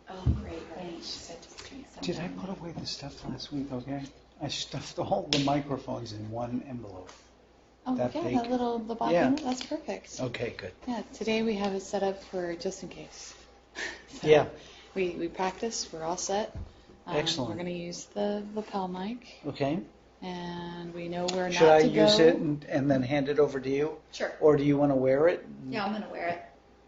Oh, great, thanks. Did I put away the stuff last week, okay? I stuffed all the microphones in one envelope. Oh, That yeah, big? the black Yeah. one, that's perfect. Okay, good. Yeah, today we have it set up for just in case. So Yeah. We practiced, we're all set. Excellent. We're going to use the lapel mic, Okay. and we know where Should not I to go. use it and then hand it over to you? Sure. Or do you want to wear it? Yeah, I'm going to wear it.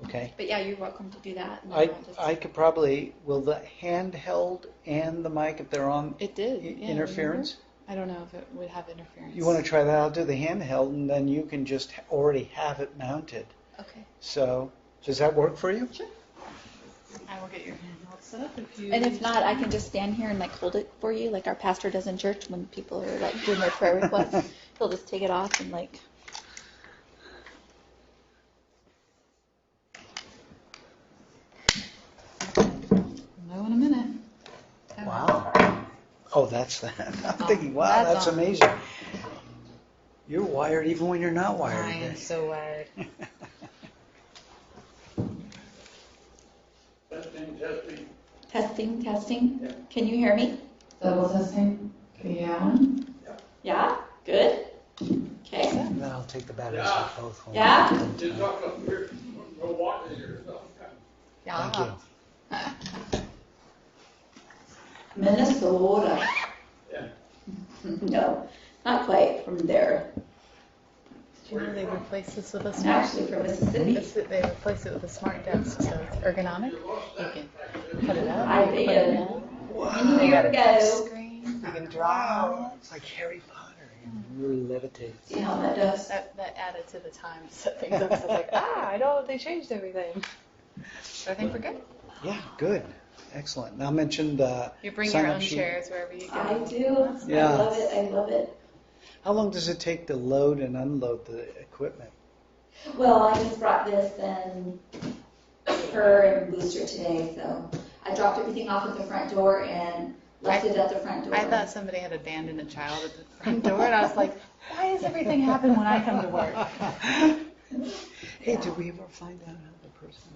Okay. But yeah, you're welcome to do that. And then I I'll just... I could probably, will the handheld and the mic, if they're on It did, yeah, interference? remember? I don't know if it would have interference. You want to try that? I'll do the handheld, and then you can just already have it mounted. Okay. So, does that work for you? Sure. I will get your handheld set up if you... And if not, I can just stand here and like hold it for you, like our pastor does in church when people are like doing their prayer requests. He'll just take it off and like... Know in a minute. Wow. Oh, that's that. I'm thinking, wow, that's that's on. amazing. You're wired even when you're not wired. I am so wired. Testing, testing. Yeah. Can you hear me? Double testing. Yeah. Yeah? Good? Okay. And then I'll take the batteries off both home. Yeah? Thank you. Minnesota. Yeah. No, not quite from there. Did you know they replaced this with a I'm smart? actually from Mississippi. They replaced it with a smart desk, so it's ergonomic. You can put it up. I put it did. down. Wow. You got a Here touch we go. screen. You can draw. Wow. It's like Harry Potter. It really levitates. See how that does? That added to the time to set things up. So it's like, I know they changed everything. So I think we're good. Yeah, good. Excellent. Now mentioned You bring sign your up own sheet. chairs wherever you go. I do. Yeah. I love it. I love it. How long does it take to load and unload the equipment? Well, I just brought this and her and Booster today, so I dropped everything off at the front door and left it at the front door. I thought somebody had abandoned a child at the front door, and I was like, why does everything happen when I come to work? Hey, did we ever find out how the person?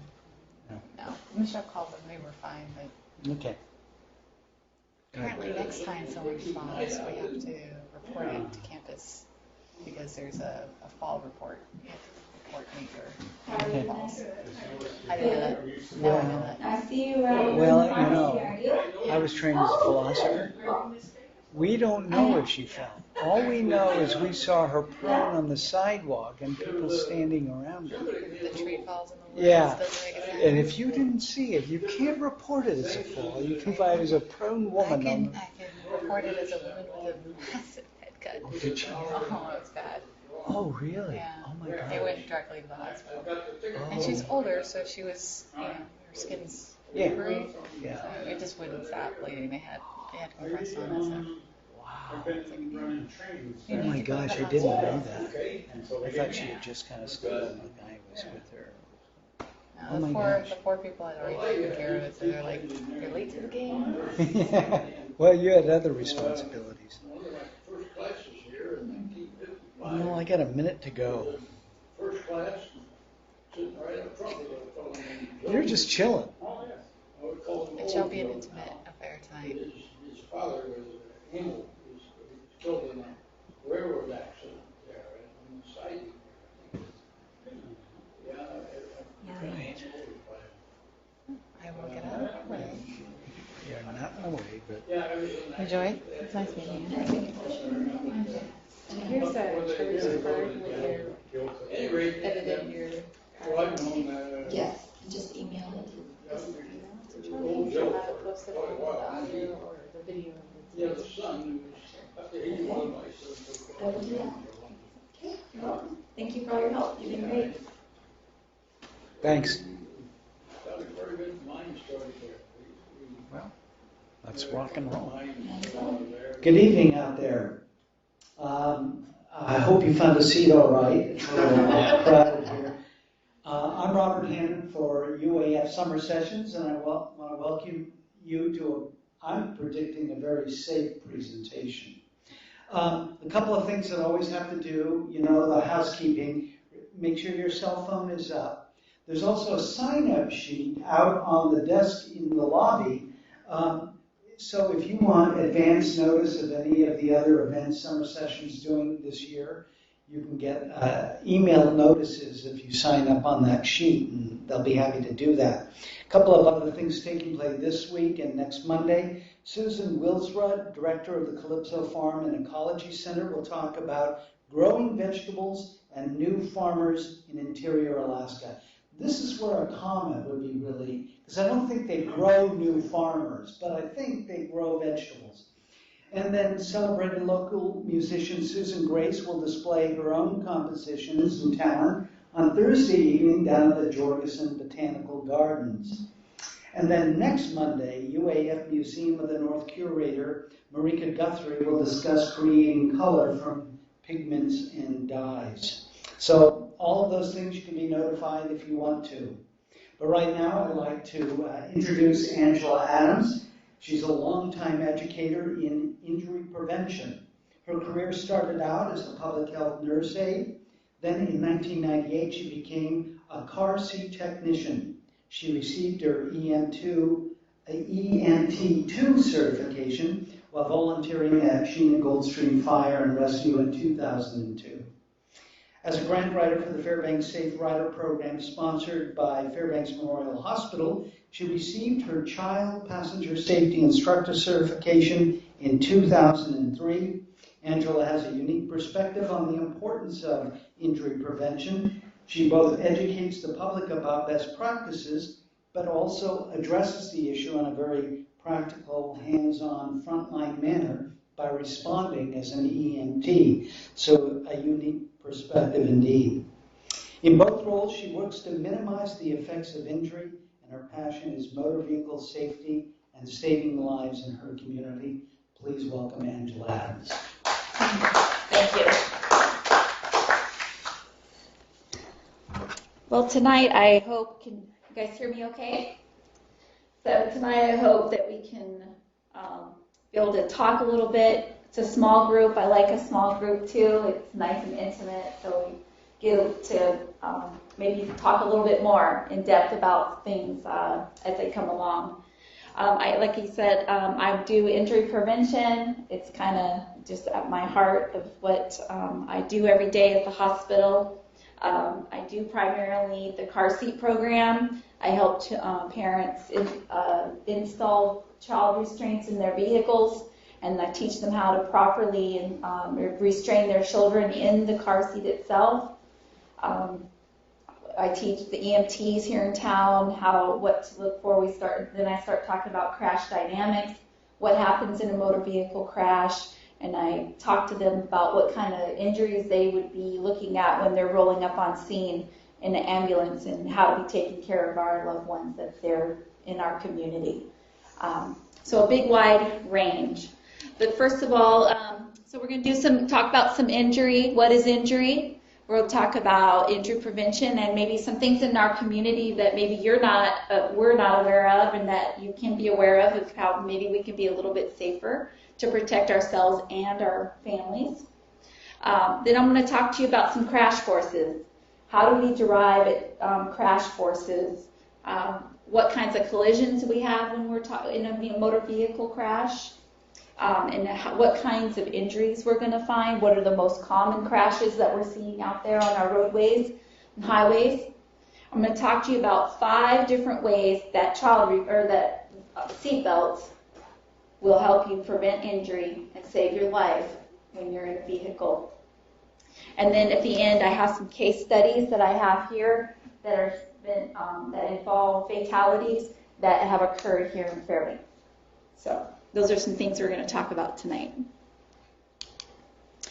No, Michelle called them. They were fine, but Okay. apparently next time someone falls, we have to report it to campus because there's a fall report. You have to report major falls. I didn't know that. Now I know that. I see you around. Well, you know, I was trained as a philosopher. We don't know if she fell. All we know is we saw her prone on the sidewalk and people standing around her. The tree falls in the woods. Yeah, Doesn't make a sound. and if you didn't see it, you can't report it as a fall. You can find it as a prone woman. I can report it as a woman with a massive head cut. Oh, did you? Oh, it was bad. Oh, really? Yeah. Oh, my God. They went directly to the hospital. Oh. And she's older, so she was, her skin's Yeah. improved. Yeah. So it just wouldn't stop bleeding. They had compressed on it. So. Wow. It's like, Oh, my gosh, I didn't know that. I thought she had just kind of stood and the guy was with her. no, Oh, my gosh. the poor people had already taken care of it, so they're like, you're late to the game. Well, you had other responsibilities. Well, I got a minute to go. First class, sitting right up front with a fellow named You're just chilling. Oh, yeah. I would call him It shall be an intimate affair tonight. His father was Emil. He was killed in a railroad accident there on the siding. Yeah. Right. I will get out of the way. You're not in a way, but Enjoy. It's nice meeting you. Here's a church card with your edited your Yes, just email it. You'll have it posted on the audio or the video. yeah, the son was, he was my son. I will do that. Okay, you're welcome. Thank you for all your help. You've been great. thanks. Got a very good mind started there. Well, let's rock and roll. So, Good evening out there. I hope you found a seat all right. It's a little crowded here. I'm Robert Hannon for UAF Summer Sessions, and I want to welcome you to I'm predicting a very safe presentation. A couple of things that always have to do, you know, the housekeeping. Make sure your cell phone is up. There's also a sign-up sheet out on the desk in the lobby. So if you want advance notice of any of the other events Summer Session's doing this year, you can get email notices if you sign up on that sheet, and they'll be happy to do that. A couple of other things taking place this week and next Monday. Susan Wilsrud, director of the Calypso Farm and Ecology Center, will talk about growing vegetables and new farmers in interior Alaska. This is where a comment would be really, because I don't think they grow new farmers, but I think they grow vegetables. And then celebrated local musician Susan Grace will display her own compositions and talent on Thursday evening down at the Jorgensen Botanical Gardens. And then next Monday, UAF Museum of the North curator Marika Guthrie will discuss creating color from pigments and dyes. So all of those things you can be notified if you want to. But right now I'd like to introduce Angela Adams. She's a longtime educator in injury prevention. Her career started out as a public health nurse aide. Then in 1998 she became a car seat technician. She received her EMT-II certification while volunteering at Sheena Goldstream Fire and Rescue in 2002. As a grant writer for the Fairbanks Safe Rider Program sponsored by Fairbanks Memorial Hospital, she received her Child Passenger Safety Instructor certification in 2003. Angela has a unique perspective on the importance of injury prevention. She both educates the public about best practices, but also addresses the issue in a very practical, hands-on, frontline manner by responding as an EMT. So a unique perspective indeed. In both roles, she works to minimize the effects of injury, and her passion is motor vehicle safety and saving lives in her community. Please welcome Angela Adams. Thank you. Well, tonight I hope, can you guys hear me okay? So tonight I hope that we can be able to talk a little bit. It's a small group. I like a small group too. It's nice and intimate, so we get to maybe talk a little bit more in depth about things as they come along. Like you said, I do injury prevention. It's kind of just at my heart of what I do every day at the hospital. I do primarily the car seat program. I help parents install child restraints in their vehicles, and I teach them how to properly restrain their children in the car seat itself. I teach the EMTs here in town what to look for. Then I start talking about crash dynamics, what happens in a motor vehicle crash, and I talk to them about what kind of injuries they would be looking at when they're rolling up on scene in an ambulance, and how to be taking care of our loved ones if they're in our community. So a big wide range. But first of all, so we're going to talk about some injury. What is injury? We'll talk about injury prevention and maybe some things in our community that maybe we're not aware of, and that you can be aware of how maybe we can be a little bit safer to protect ourselves and our families. Then I'm going to talk to you about some crash forces. How do we derive crash forces? What kinds of collisions we have when we're in a motor vehicle crash? And what kinds of injuries we're going to find. What are the most common crashes that we're seeing out there on our roadways and highways? I'm going to talk to you about 5 different ways that seatbelts will help you prevent injury and save your life when you're in a vehicle. And then at the end, I have some case studies that I have here that involve fatalities that have occurred here in Fairbanks. So those are some things we're going to talk about tonight.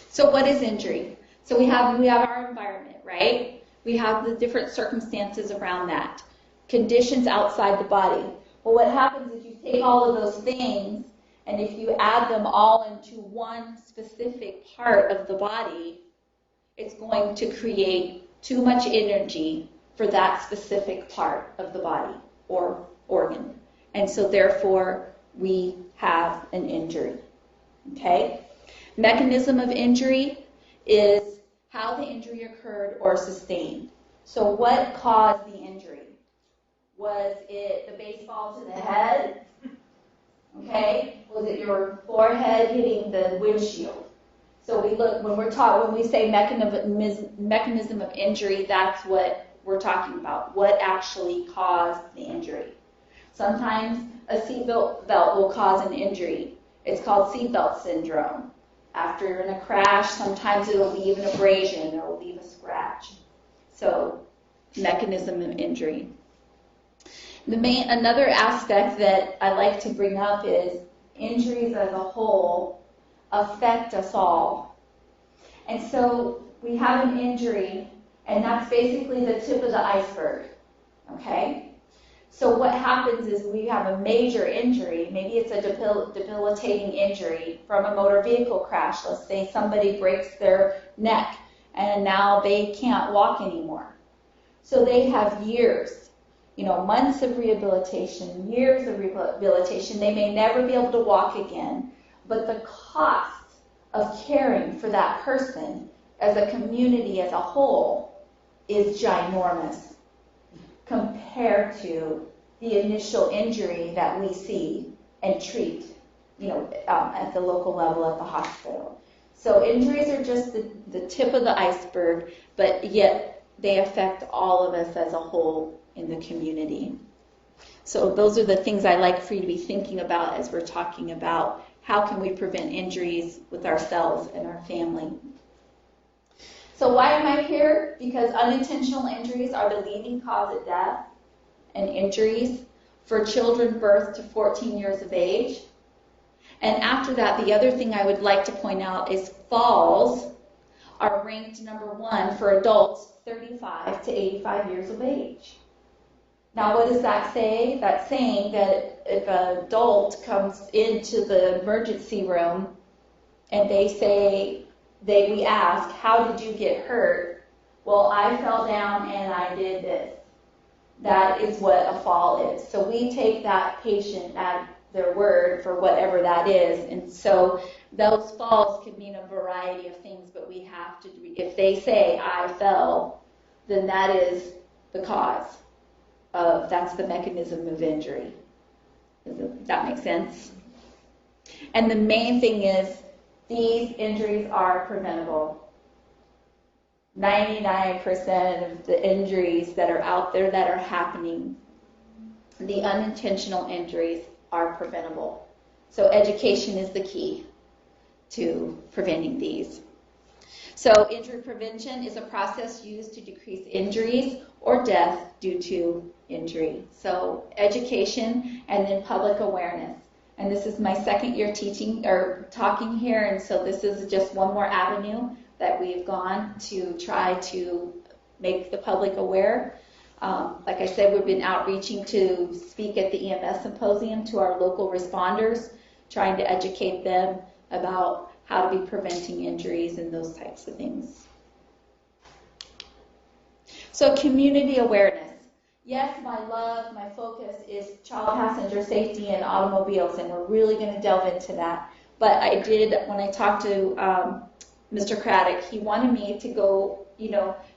So what is injury? So we have our environment, right? We have the different circumstances around that. Conditions outside the body. Well, what happens is you take all of those things, and if you add them all into one specific part of the body, it's going to create too much energy for that specific part of the body or organ. And so therefore, we have an injury. Okay? Mechanism of injury is how the injury occurred or sustained. So what caused the injury? Was it the baseball to the head? Okay. Was it your forehead hitting the windshield? So we look, when we say mechanism of injury, that's what we're talking about. What actually caused the injury? Sometimes a seatbelt will cause an injury. It's called seatbelt syndrome. After you're in a crash, sometimes it'll leave an abrasion or leave a scratch. So, mechanism of injury. Another aspect that I like to bring up is injuries as a whole affect us all. And so we have an injury, and that's basically the tip of the iceberg. Okay? So what happens is we have a major injury, maybe it's a debilitating injury from a motor vehicle crash. Let's say somebody breaks their neck and now they can't walk anymore. So they have years, months of rehabilitation, years of rehabilitation. They may never be able to walk again, but the cost of caring for that person as a community as a whole is ginormous compared to the initial injury that we see and treat, at the local level at the hospital. So injuries are just the tip of the iceberg, but yet they affect all of us as a whole in the community. So those are the things I like for you to be thinking about as we're talking about how can we prevent injuries with ourselves and our family. So why am I here? Because unintentional injuries are the leading cause of death and injuries for children birth to 14 years of age. And after that, the other thing I would like to point out is falls are ranked number 1 for adults 35 to 85 years of age. Now, what does that say? That's saying that if an adult comes into the emergency room and we ask, how did you get hurt? Well, I fell down and I did this. That is what a fall is. So we take that patient at their word for whatever that is. And so those falls can mean a variety of things, but we have to, if they say, I fell, then that is the cause of, that's the mechanism of injury. Does that make sense? And the main thing is, these injuries are preventable. 99% of the injuries that are out there that are happening, the unintentional injuries are preventable. So education is the key to preventing these. So injury prevention is a process used to decrease injuries or death due to injury. So education and then public awareness. And this is my second year teaching or talking here, and so this is just one more avenue that we've gone to try to make the public aware. Like I said, we've been outreaching to speak at the EMS symposium to our local responders, trying to educate them about how to be preventing injuries and those types of things. So community awareness. Yes, my focus is child passenger safety in automobiles, and we're really going to delve into that. But I did, when I talked to Mr. Craddock, he wanted me to go,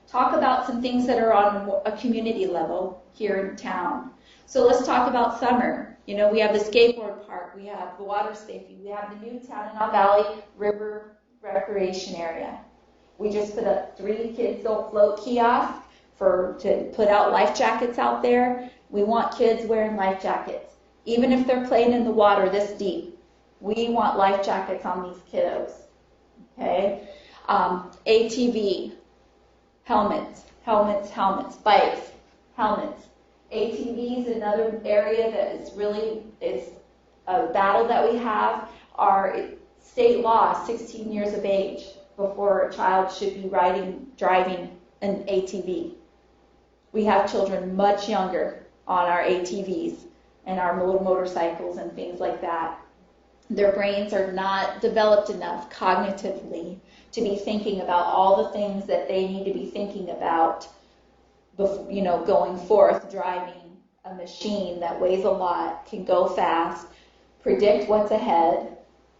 talk about some things that are on a community level here in town. So let's talk about summer. We have the skateboard park, we have the water safety, we have the new Tanana Valley River Recreation Area. We just put up 3 kids don't float kiosks to put out life jackets out there. We want kids wearing life jackets. Even if they're playing in the water this deep, we want life jackets on these kiddos. Okay? ATV, helmets, bikes, helmets. ATVs, another area that is really, it's a battle that we have, are state law, 16 years of age before a child should be driving an ATV. We have children much younger on our ATVs and our motorcycles and things like that. Their brains are not developed enough cognitively to be thinking about all the things that they need to be thinking about, going forth, driving a machine that weighs a lot, can go fast, predict what's ahead,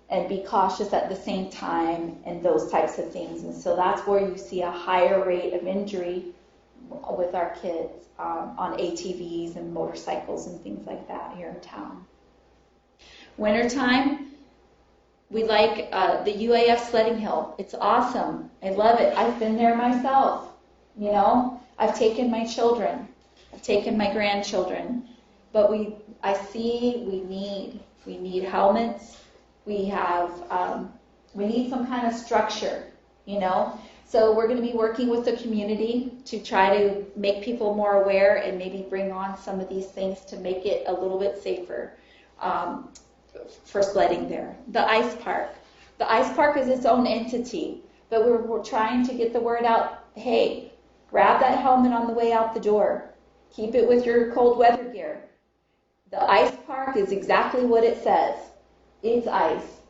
and be cautious at the same time, and those types of things. And so that's where you see a higher rate of injury with our kids on ATVs and motorcycles and things like that here in town. Wintertime, we like the UAF sledding hill. It's awesome. I love it. I've been there myself. You know, I've taken my children. I've taken my grandchildren. But I see we need helmets. We need some kind of structure, you know. So we're going to be working with the community to try to make people more aware and maybe bring on some of these things to make it a little bit safer for sledding there. The ice park. The ice park is its own entity, but we're trying to get the word out, hey, grab that helmet on the way out the door. Keep it with your cold weather gear. The ice park is exactly what it says. It's ice.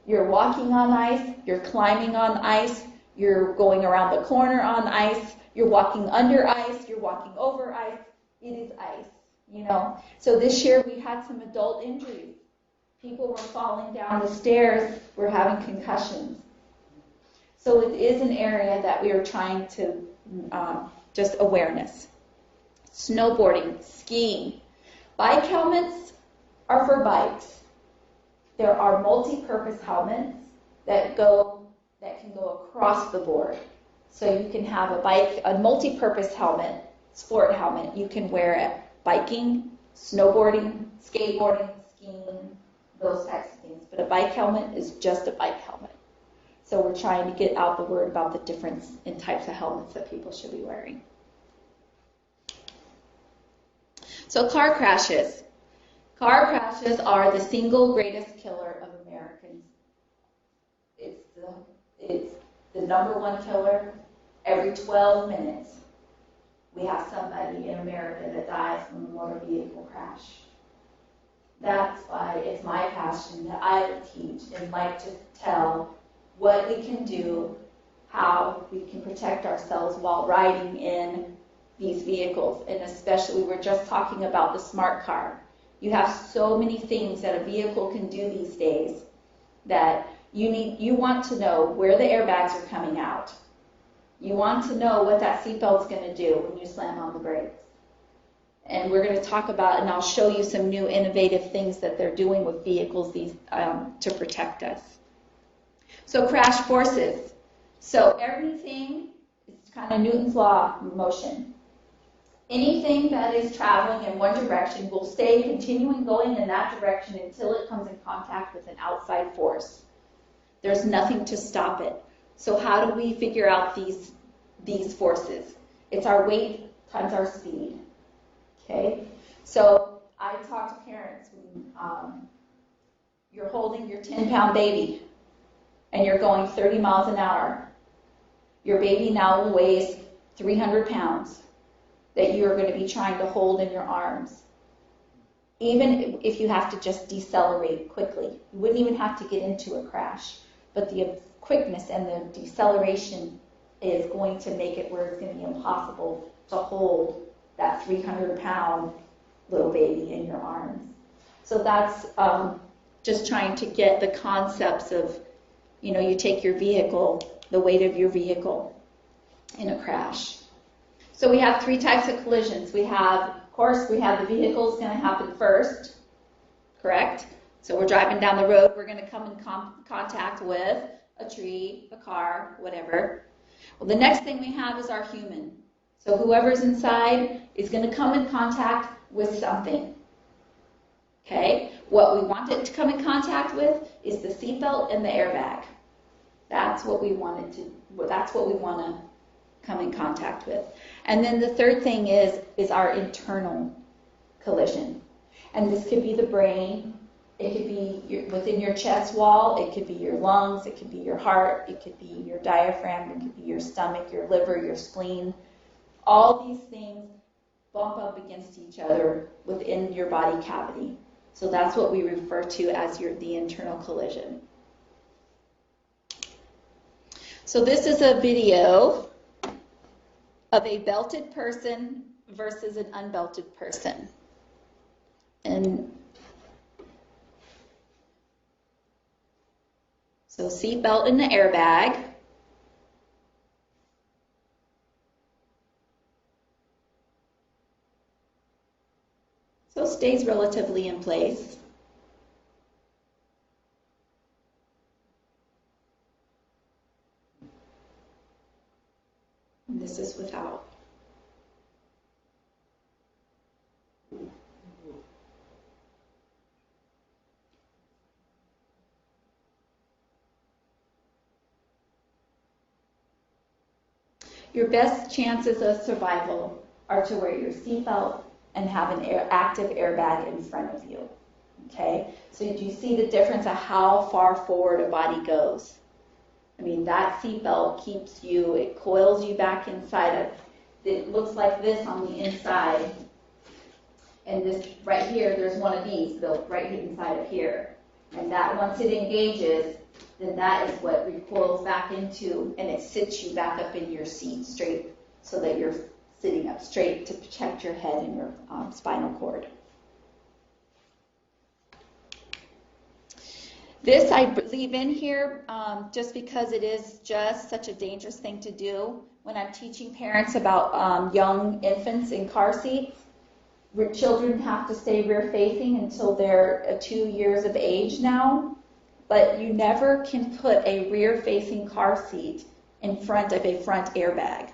You're walking on ice, you're climbing on ice, you're going around the corner on ice, you're walking under ice, you're walking over ice. It is ice, you know. So this year we had some adult injuries. People were falling down the stairs, were having concussions. So it is an area that we are trying to just awareness. Snowboarding, skiing. Bike helmets are for bikes. There are multi-purpose helmets that can go across the board. So you can have a multi-purpose helmet, sport helmet. You can wear it biking, snowboarding, skateboarding, skiing, those types of things. But a bike helmet is just a bike helmet. So we're trying to get out the word about the difference in types of helmets that people should be wearing. So car crashes. Car crashes are the single greatest killer of Americans. It's the number one killer. Every 12 minutes, we have somebody in America that dies from a motor vehicle crash. That's why it's my passion that I would teach and like to tell what we can do, how we can protect ourselves while riding in these vehicles. And especially, we were just talking about the smart car. You have so many things that a vehicle can do these days that you want to know where the airbags are coming out. You want to know what that seatbelt's going to do when you slam on the brakes. And we're going to talk about, and I'll show you some new innovative things that they're doing with vehicles to protect us. So crash forces. So everything is kind of Newton's law of motion. Anything that is traveling in one direction will stay continuing going in that direction until it comes in contact with an outside force. There's nothing to stop it. So how do we figure out these forces? It's our weight times our speed. Okay? So I talk to parents when you're holding your 10-pound baby and you're going 30 miles an hour. Your baby now weighs 300 pounds that you are going to be trying to hold in your arms. Even if you have to just decelerate quickly. You wouldn't even have to get into a crash. But the quickness and the deceleration is going to make it where it's going to be impossible to hold that 300-pound little baby in your arms. So that's just trying to get the concepts of, you take your vehicle, the weight of your vehicle in a crash. So we have three types of collisions. We have the vehicle is going to happen first, correct? So we're driving down the road, we're going to come in contact with a tree, a car, whatever. Well, the next thing we have is our human. So whoever's inside is going to come in contact with something. Okay? What we want it to come in contact with is the seatbelt and the airbag. That's what we want to come in contact with. And then the third thing is our internal collision. And this could be the brain, it could be within your chest wall, it could be your lungs, it could be your heart, it could be your diaphragm, it could be your stomach, your liver, your spleen. All these things bump up against each other within your body cavity. So that's what we refer to as the internal collision. So this is a video of a belted person versus an unbelted person. And So seatbelt in the airbag. So it stays relatively in place. And this is without. Your best chances of survival are to wear your seatbelt and have an active airbag in front of you. Okay? So do you see the difference of how far forward a body goes? I mean, that seatbelt keeps you, it coils you back inside of, it looks like this on the inside. And this right here, there's one of these built right inside of here. And that once it engages, then that is what recoils back into, and it sits you back up in your seat straight so that you're sitting up straight to protect your head and your spinal cord. This I leave in here just because it is just such a dangerous thing to do when I'm teaching parents about young infants in car seats. Children have to stay rear-facing until they're 2 years of age now, but you never can put a rear-facing car seat in front of a front airbag.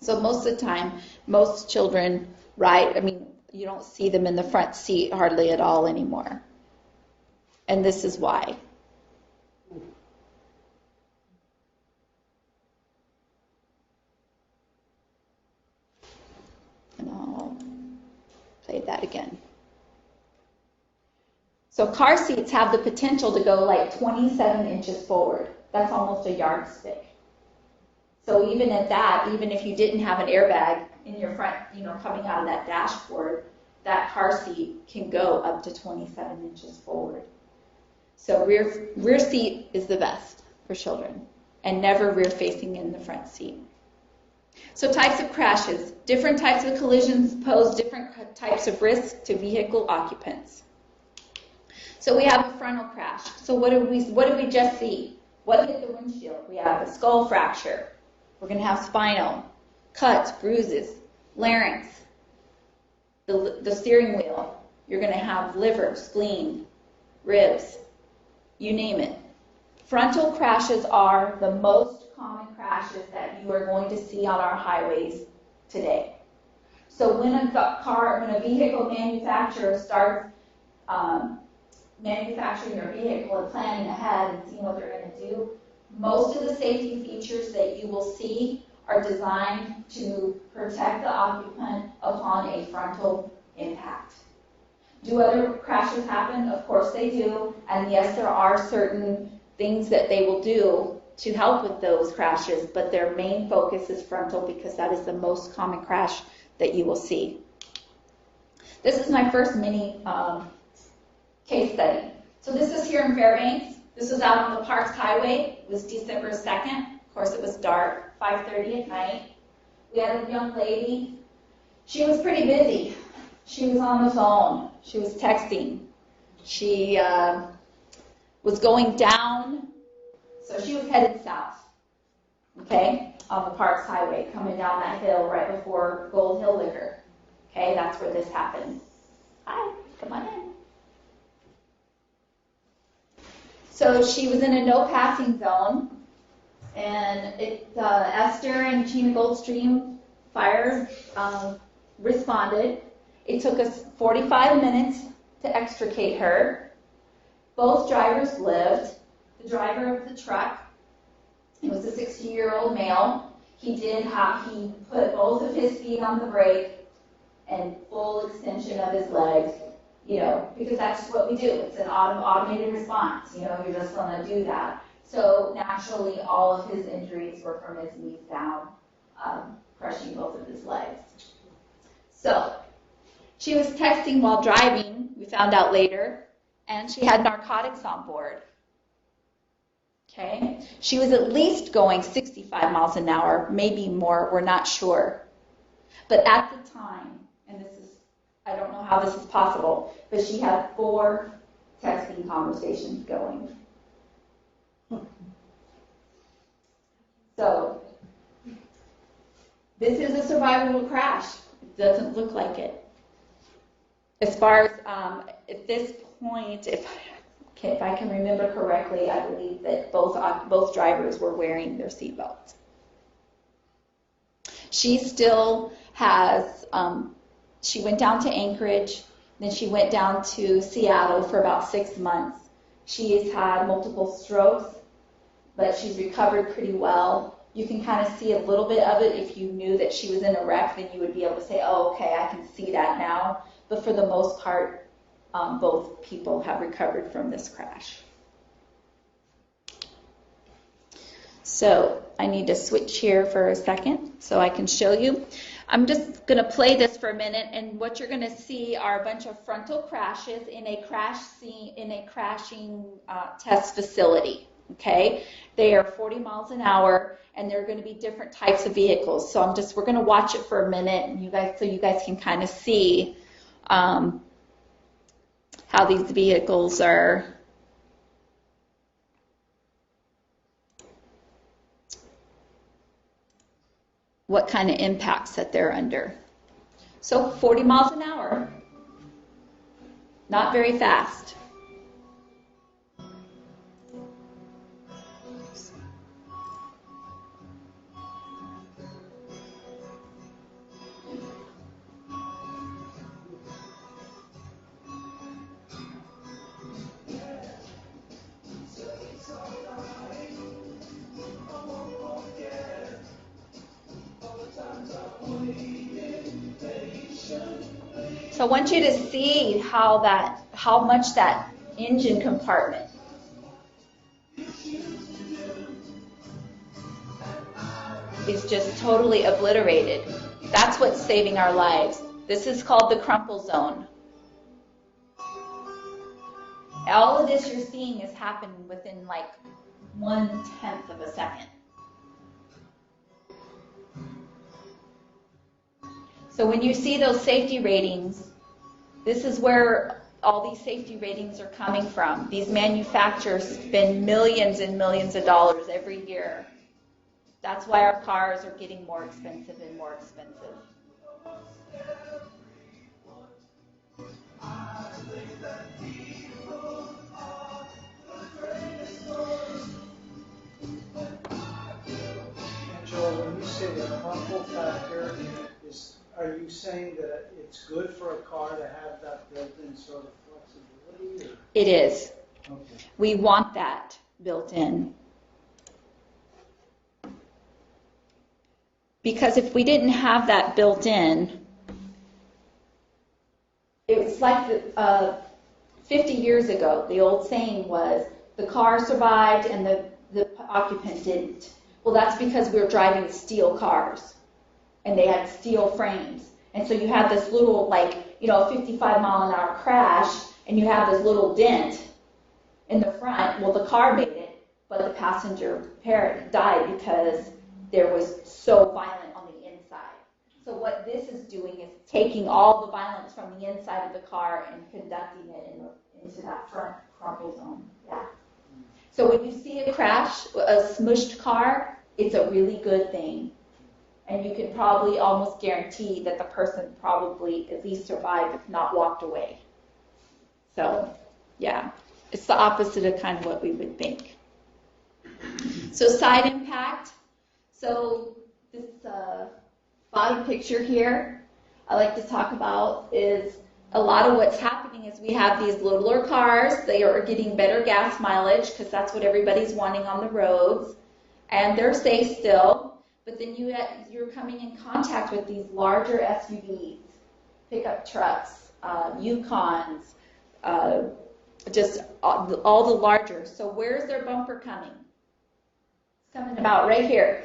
So most of the time, most children ride, I mean, you don't see them in the front seat hardly at all anymore. And this is why. And I'll play that again. So car seats have the potential to go like 27 inches forward. That's almost a yardstick. So even at that, even if you didn't have an airbag in your front, coming out of that dashboard, that car seat can go up to 27 inches forward. So rear seat is the best for children, and never rear facing in the front seat. So types of crashes. Different types of collisions pose different types of risk to vehicle occupants. So we have a frontal crash. So what did we just see? What hit the windshield? We have a skull fracture. We're going to have spinal, cuts, bruises, larynx, the steering wheel. You're going to have liver, spleen, ribs, you name it. Frontal crashes are the most common crashes that you are going to see on our highways today. So when a vehicle manufacturer starts manufacturing their vehicle and planning ahead and seeing what they're going to do, most of the safety features that you will see are designed to protect the occupant upon a frontal impact. Do other crashes happen? Of course they do. And yes, there are certain things that they will do to help with those crashes, but their main focus is frontal because that is the most common crash that you will see. This is my first mini case study. So this is here in Fairbanks. This was out on the Parks Highway. It was December 2nd. Of course, it was dark, 5:30 at night. We had a young lady. She was pretty busy. She was on the phone. She was texting. She was going down. So she was headed south, okay, on the Parks Highway, coming down that hill right before Gold Hill Liquor. Okay, that's where this happened. Hi, come on in. So she was in a no passing zone, and Esther and Gina Goldstream fire responded. It took us 45 minutes to extricate her. Both drivers lived. The driver of the truck, it was a 60-year-old male. He put both of his feet on the brake and full extension of his legs, because that's what we do. It's an automated response. You're just going to do that. So naturally, all of his injuries were from his knees down, crushing both of his legs. So she was texting while driving, we found out later, and she had narcotics on board. Okay? She was at least going 65 miles an hour, maybe more, we're not sure. But at the time, and I don't know how this is possible, but she had 4 texting conversations going. So, this is a survivable crash. It doesn't look like it. As far as, at this point, if I can remember correctly, I believe that both drivers were wearing their seatbelts. She still has, she went down to Anchorage, then she went down to Seattle for about 6 months. She has had multiple strokes, but she's recovered pretty well. You can kind of see a little bit of it. If you knew that she was in a wreck, then you would be able to say, oh, okay, I can see that now. But for the most part, both people have recovered from this crash. So I need to switch here for a second so I can show you. I'm just going to play this for a minute, and what you're going to see are a bunch of frontal crashes in a crashing test facility. Okay, they are 40 miles an hour, and they're going to be different types of vehicles. So we're going to watch it for a minute, and you guys can kind of see how these vehicles are. What kind of impacts that they're under. So 40 miles an hour, not very fast. So I want you to see how much that engine compartment is just totally obliterated. That's what's saving our lives. This is called the crumple zone. All of this you're seeing is happening within like 1/10 of a second. So when you see those safety ratings, this is where all these safety ratings are coming from. These manufacturers spend millions and millions of dollars every year. That's why our cars are getting more expensive and more expensive. Angela, when you say the crumple factor, are you saying that it's good for a car to have that built-in sort of flexibility? Or? It is. Okay. We want that built in. Because if we didn't have that built in, it's like 50 years ago, the old saying was, the car survived and the occupant didn't. Well, that's because we were driving steel cars, and they had steel frames. And so you have this little, 55 mile an hour crash, and you have this little dent in the front. Well, the car made it, but the passenger died because there was so violent on the inside. So what this is doing is taking all the violence from the inside of the car and conducting it into that front crumple zone. Yeah. So when you see a crash, a smushed car, it's a really good thing. And you can probably almost guarantee that the person probably at least survived, if not walked away. So, yeah, it's the opposite of kind of what we would think. So side impact. So this bottom picture here I like to talk about is a lot of what's happening is we have these littler cars. They are getting better gas mileage because that's what everybody's wanting on the roads. And they're safe still. But then you're coming in contact with these larger SUVs, pickup trucks, Yukons, just all the larger. So where's their bumper coming? It's coming about right here.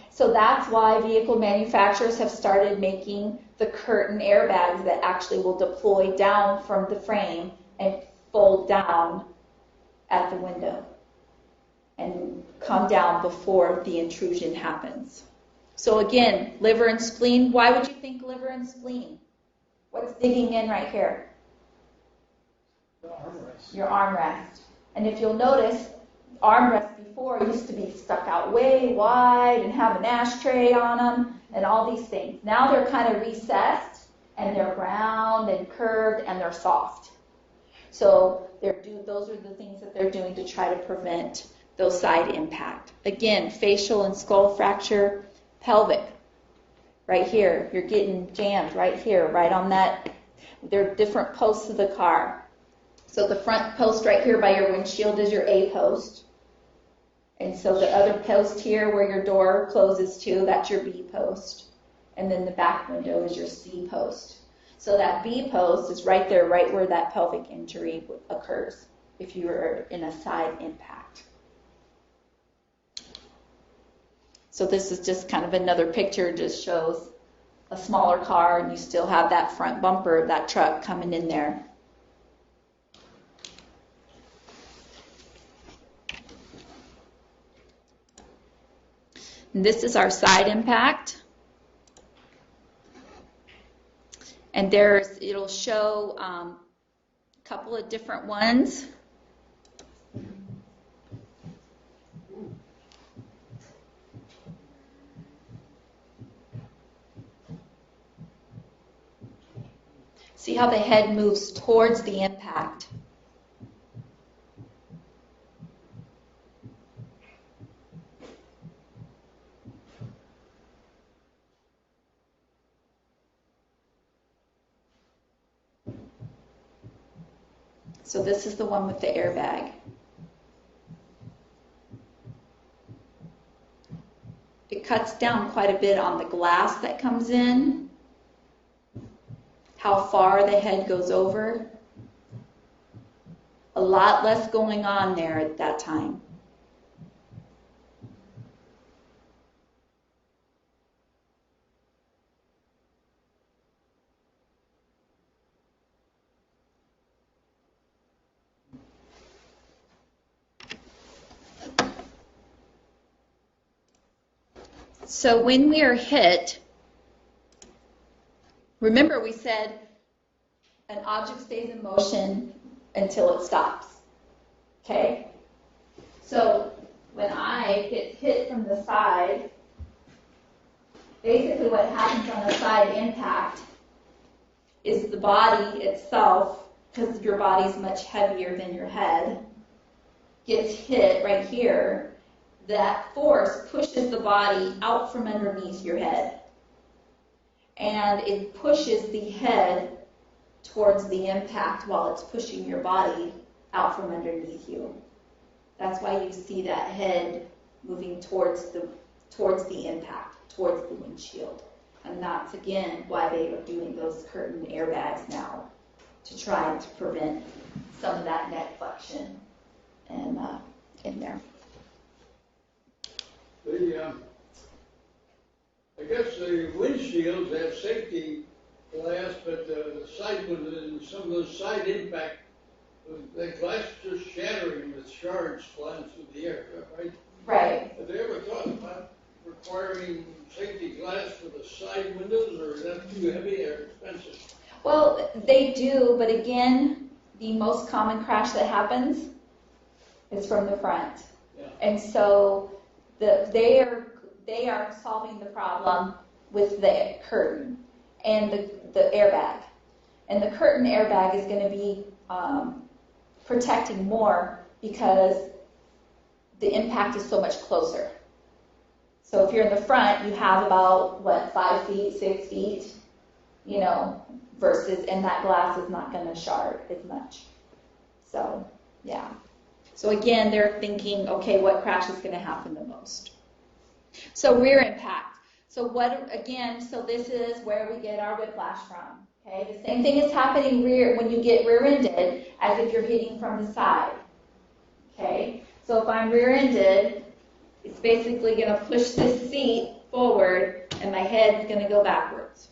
So that's why vehicle manufacturers have started making the curtain airbags that actually will deploy down from the frame and fold down at the window and come down before the intrusion happens. So again, liver and spleen. Why would you think liver and spleen? What's digging in right here? The armrest. Your armrest. And if you'll notice, armrests before used to be stuck out way wide and have an ashtray on them and all these things. Now they're kind of recessed and they're round and curved and they're soft. So those are the things that they're doing to try to prevent those side impact. Again, facial and skull fracture, pelvic. Right here, you're getting jammed right here, right on that. There are different posts of the car. So the front post right here by your windshield is your A post. And so the other post here where your door closes to, that's your B post. And then the back window is your C post. So that B post is right there, right where that pelvic injury occurs if you are in a side impact. So this is just kind of another picture, just shows a smaller car and you still have that front bumper of that truck coming in there. And this is our side impact. And it'll show a couple of different ones. See how the head moves towards the impact. So this is the one with the airbag. It cuts down quite a bit on the glass that comes in, how far the head goes over. A lot less going on there at that time. So when we are hit, remember we said an object stays in motion until it stops. Okay? So when I get hit from the side, basically what happens on a side impact is the body itself, because your body's much heavier than your head, gets hit right here. That force pushes the body out from underneath your head. And it pushes the head towards the impact while it's pushing your body out from underneath you. That's why you see that head moving towards the impact, towards the windshield. And that's, again, why they are doing those curtain airbags now, to try to prevent some of that neck flexion and in there. I guess the windshields have safety glass, but the side windows and some of those side impact, the glass just shattering with shards flying through the air, right? Right. Have they ever thought about requiring safety glass for the side windows, or is that too heavy or expensive? Well, they do, but again, the most common crash that happens is from the front. Yeah. And so they are solving the problem with the curtain and the airbag. And the curtain airbag is going to be protecting more because the impact is so much closer. So if you're in the front, you have about, 5 feet, 6 feet, versus, and that glass is not going to shard as much. So, yeah. So again, they're thinking, okay, what crash is going to happen the most? So rear impact. So so this is where we get our whiplash from. Okay, the same thing is happening when you get rear-ended as if you're hitting from the side. Okay, so if I'm rear-ended, it's basically going to push this seat forward and my head's going to go backwards.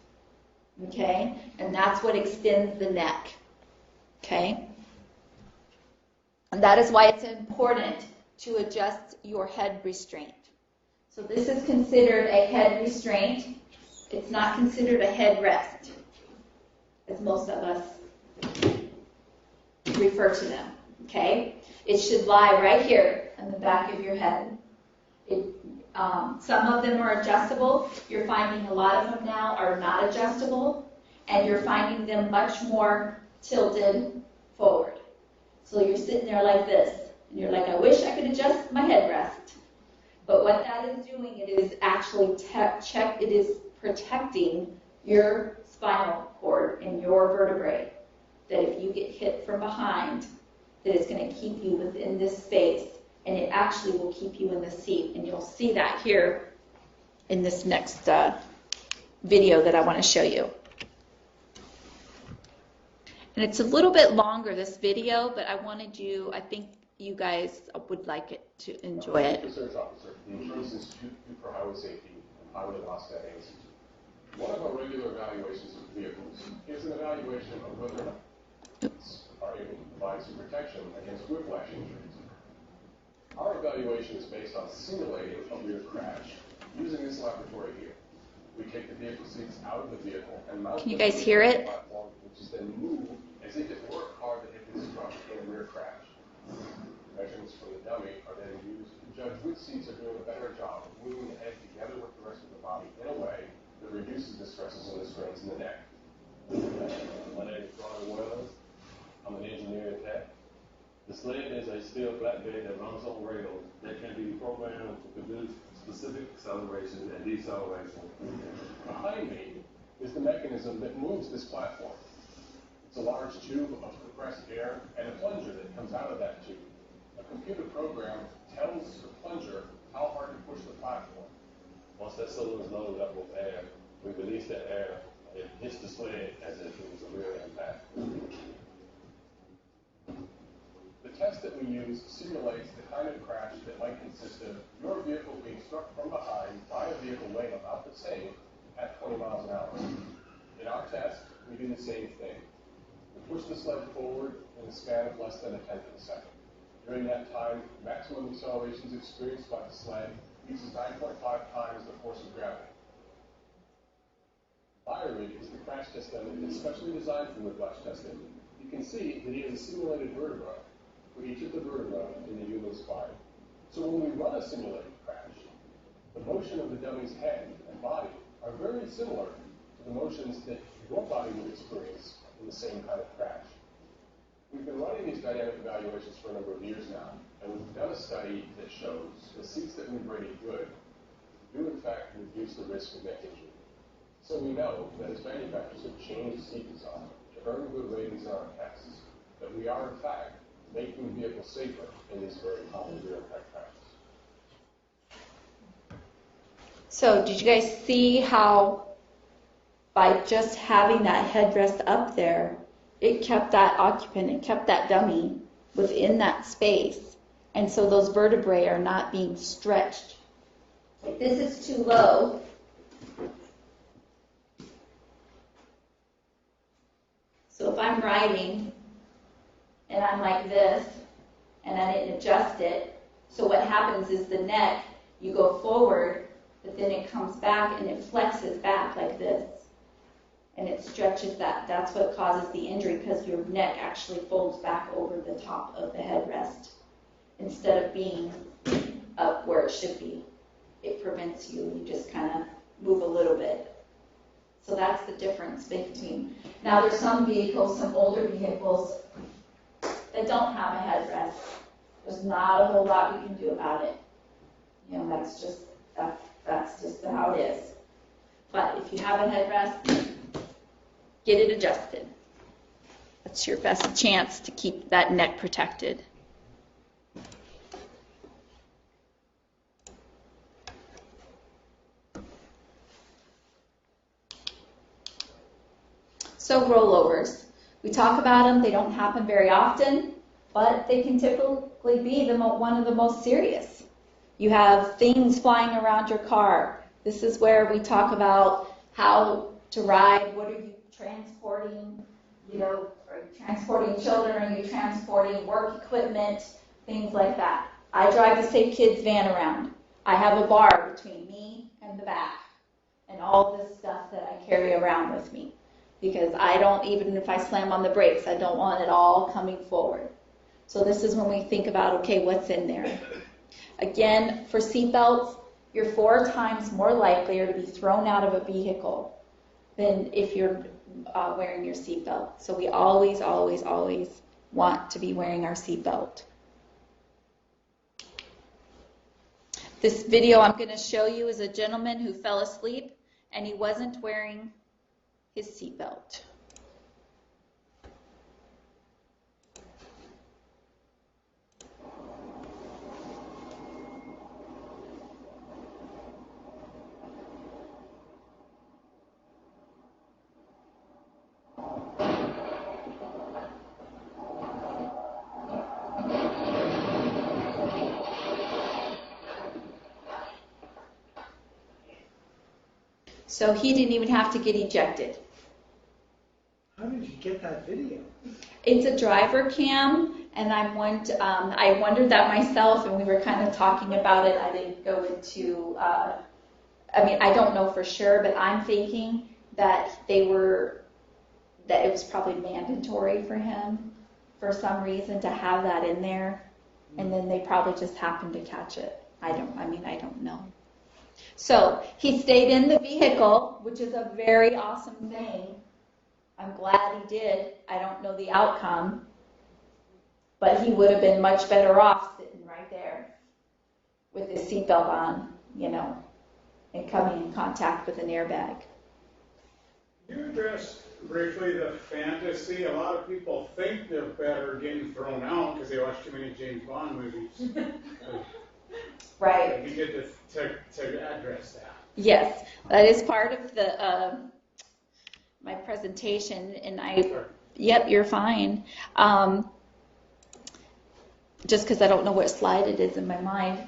Okay, and that's what extends the neck. Okay, and that is why it's important to adjust your head restraint. So this is considered a head restraint. It's not considered a headrest, as most of us refer to them. Okay? It should lie right here. on the back of your head. Some of them are adjustable. You're finding a lot of them now are not adjustable, and you're finding them much more tilted forward. So you're sitting there like this, and you're like, I wish I could adjust my headrest. But what that is doing, it is actually it is protecting your spinal cord and your vertebrae. That if you get hit from behind, that it's going to keep you within this space, and it actually will keep you in the seat. And you'll see that here in this next video that I want to show you. And it's a little bit longer, this video, but I think you guys would like it to enjoy it. Research officer, the Insurance Institute for Highway Safety and Highway Loss Data Institute. One of our regular evaluations of vehicles is an evaluation of whether or not are able to provide some protection against whiplash injuries. Our evaluation is based on simulating a rear crash using this laboratory here. We take the vehicle seats out of the vehicle and mount Can you guys hear it? Platform, which is then moved as if it were a car that had been struck in a rear crash. Measurements from the dummy are then used to judge which seats are doing a better job of moving the head together with the rest of the body in a way that reduces the stresses and the strains in the neck. My name is Ron Wells. I'm an engineer tech. The sled is a steel flatbed that runs on rails that can be programmed to produce specific acceleration and deceleration. Behind me is the mechanism that moves this platform. It's a large tube of compressed air and a plunger that comes out of that tube. A computer program tells the plunger how hard to push the platform. Once that cylinder is loaded up with air, we release that air. It hits the sled as if it was a real impact. The test that we use simulates the kind of crash that might consist of your vehicle being struck from behind by a vehicle weighing about the same at 20 miles an hour. In our test, we do the same thing. We push the sled forward in a span of less than a tenth of a second. During that time, maximum accelerations experienced by the sled uses 9.5 times the force of gravity. BioRig is the crash test dummy that's specially designed for whiplash testing. You can see that it has a simulated vertebra for each of the vertebrae in the human spine. So when we run a simulated crash, the motion of the dummy's head and body are very similar to the motions that your body would experience in the same kind of crash. We've been running these dynamic evaluations for a number of years now, and we've done a study that shows the seats that we've rated good do in fact reduce the risk of neck injury. So we know that as manufacturers have changed seat design to earn good ratings in our tests, that we are in fact making vehicles safer in these very common rear impact crashes. So did you guys see how by just having that headrest up there, it kept that occupant, it kept that dummy within that space. And so those vertebrae are not being stretched. If this is too low, so if I'm riding and I'm like this and I didn't adjust it, so what happens is the neck, you go forward, but then it comes back and it flexes back like this. And it stretches that. That's what causes the injury, because your neck actually folds back over the top of the headrest instead of being up where it should be. It prevents you. You just kind of move a little bit. So that's the difference between. Now there's some vehicles, some older vehicles that don't have a headrest. There's not a whole lot we can do about it. You know, that's just how it is. But if you have a headrest, get it adjusted. That's your best chance to keep that neck protected. So rollovers. We talk about them. They don't happen very often, but they can typically be one of the most serious. You have things flying around your car. This is where we talk about how to ride. What are you transporting? You know, are you transporting children? Are you transporting work equipment? Things like that. I drive the Safe Kids van around. I have a bar between me and the back and all this stuff that I carry around with me. Because I don't, even if I slam on the brakes, I don't want it all coming forward. So this is when we think about, okay, what's in there? Again, for seatbelts, you're 4 times more likely to be thrown out of a vehicle than if you're wearing your seatbelt. So we always, always, always want to be wearing our seatbelt. This video I'm going to show you is a gentleman who fell asleep and he wasn't wearing his seatbelt. So he didn't even have to get ejected. How did you get that video? It's a driver cam, and I wondered that myself, and we were kind of talking about it. I didn't go into, I don't know for sure, but I'm thinking that it was probably mandatory for him for some reason to have that in there, and then they probably just happened to catch it. I don't know. So he stayed in the vehicle, which is a very awesome thing. I'm glad he did. I don't know the outcome, but he would have been much better off sitting right there with his seatbelt on, and coming in contact with an airbag. Can you address briefly the fantasy? A lot of people think they're better getting thrown out because they watch too many James Bond movies. Right. It'd be good to address that. Yes, that is part of the my presentation, and yep, you're fine. Just because I don't know what slide it is in my mind,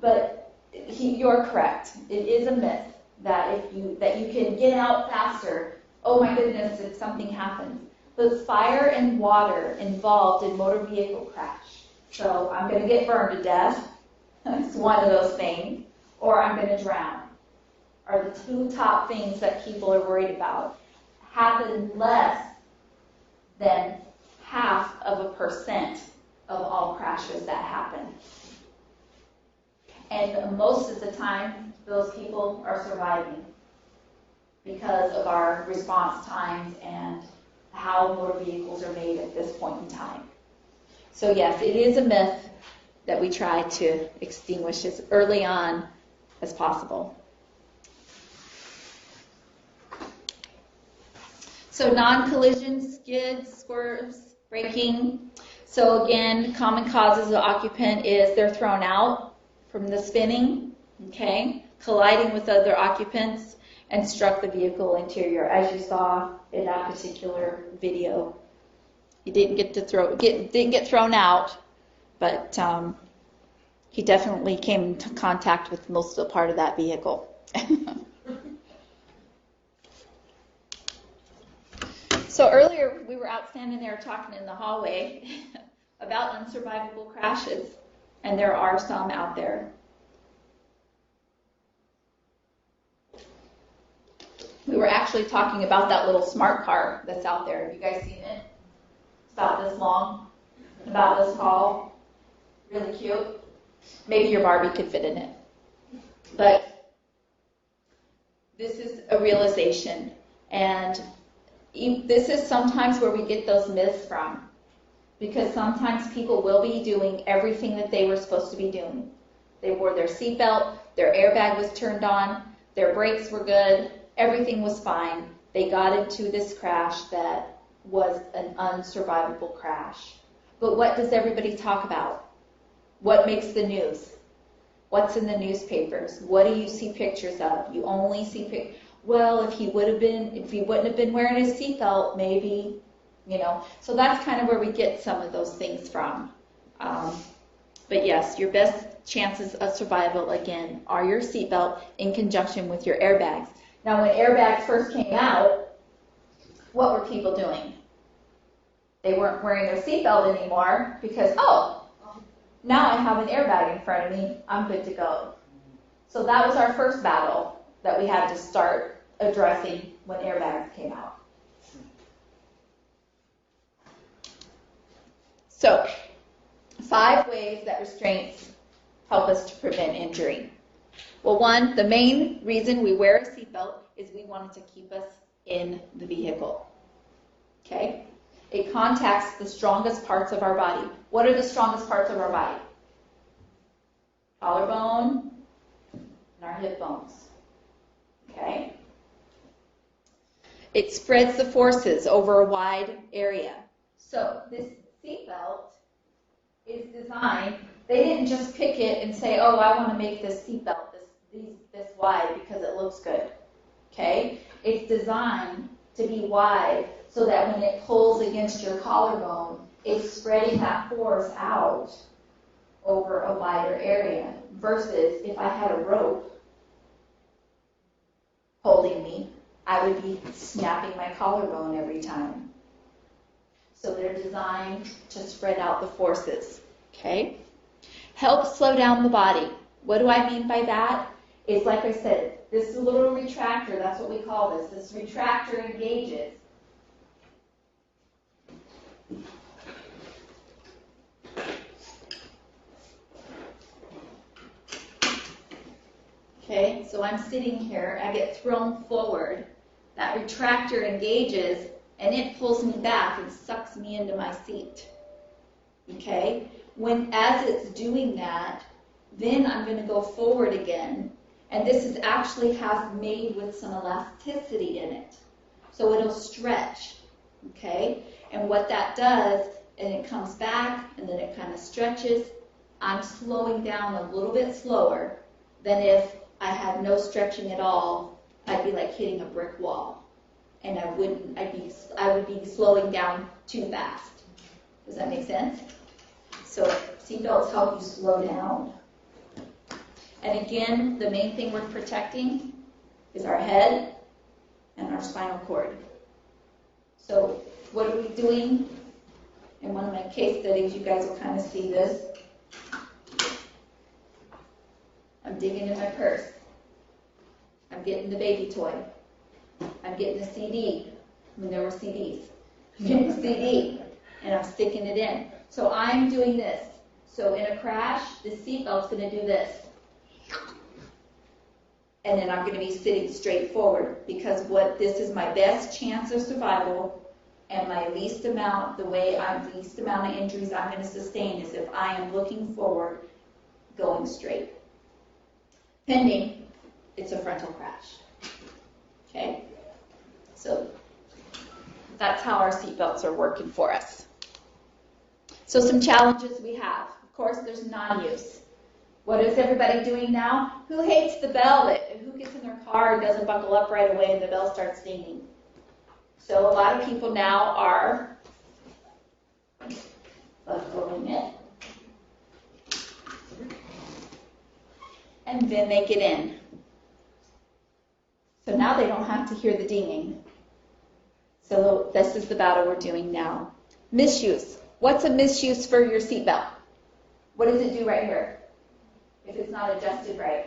but you're correct. It is a myth that you can get out faster. Oh my goodness, if something happens. But fire and water involved in motor vehicle crash. So I'm going to get burned to death. It's one of those things. Or I'm going to drown. Are the 2 top things that people are worried about. Happen less than 0.5% of all crashes that happen. And most of the time, those people are surviving because of our response times and how motor vehicles are made at this point in time. So yes, it is a myth that we try to extinguish as early on as possible. So non-collision, skids, swerves, braking. So again, common causes of occupant is they're thrown out from the spinning, okay, colliding with other occupants, and struck the vehicle interior, as you saw in that particular video. He didn't get thrown out, but he definitely came into contact with most of the part of that vehicle. So earlier we were out standing there talking in the hallway about unsurvivable crashes, and there are some out there. We were actually talking about that little smart car that's out there. Have you guys seen it? It's about this long, about this tall, really cute. Maybe your Barbie could fit in it. But this is a realization, and this is sometimes where we get those myths from, because sometimes people will be doing everything that they were supposed to be doing. They wore their seatbelt, their airbag was turned on, their brakes were good, everything was fine. They got into this crash that was an unsurvivable crash. But what does everybody talk about? What makes the news? What's in the newspapers? What do you see pictures of? You only see well, if he wouldn't have been wearing his seatbelt, maybe, So that's kind of where we get some of those things from. But yes, your best chances of survival, again, are your seatbelt in conjunction with your airbags. Now, when airbags first came out, what were people doing? They weren't wearing their seatbelt anymore because, now I have an airbag in front of me, I'm good to go. So that was our first battle that we had to start addressing when airbags came out. So 5 ways that restraints help us to prevent injury. Well, one, the main reason we wear a seatbelt is we want it to keep us in the vehicle. Okay? It contacts the strongest parts of our body. What are the strongest parts of our body? Collarbone and our hip bones. Okay? It spreads the forces over a wide area. So this seatbelt is designed, they didn't just pick it and say, oh, I want to make this seatbelt this wide because it looks good. Okay? It's designed to be wide so that when it pulls against your collarbone, it's spreading that force out over a wider area. Versus if I had a rope holding me, I would be snapping my collarbone every time. So they're designed to spread out the forces. Okay? Help slow down the body. What do I mean by that? It's like I said, this little retractor, that's what we call this. This retractor engages. Okay, so I'm sitting here, I get thrown forward. That retractor engages and it pulls me back and sucks me into my seat. Okay? As it's doing that, then I'm going to go forward again. And this is actually made with some elasticity in it. So it'll stretch. Okay? And what that does, and it comes back, and then it kind of stretches, I'm slowing down a little bit slower than if I had no stretching at all. I'd be like hitting a brick wall. And I would be slowing down too fast. Does that make sense? So seatbelts help you slow down. And again, the main thing we're protecting is our head and our spinal cord. So what are we doing? In one of my case studies, you guys will kind of see this. I'm digging in my purse. I'm getting the baby toy. I'm getting the CD, when there were CDs. I'm getting the CD, and I'm sticking it in. So I'm doing this. So in a crash, the seatbelt's going to do this. And then I'm going to be sitting straight forward, because this is my best chance of survival, and my least amount of injuries I'm going to sustain is if I am looking forward, going straight. Pending, it's a frontal crash. Okay? So that's how our seatbelts are working for us. So some challenges we have. Of course, there's non-use. What is everybody doing now? Who hates the bell? Who gets in their car and doesn't buckle up right away and the bell starts dinging? So a lot of people now are buckling it. And then they get in. So now they don't have to hear the dinging. So this is the battle we're doing now. Misuse. What's a misuse for your seatbelt? What does it do right here if it's not adjusted right?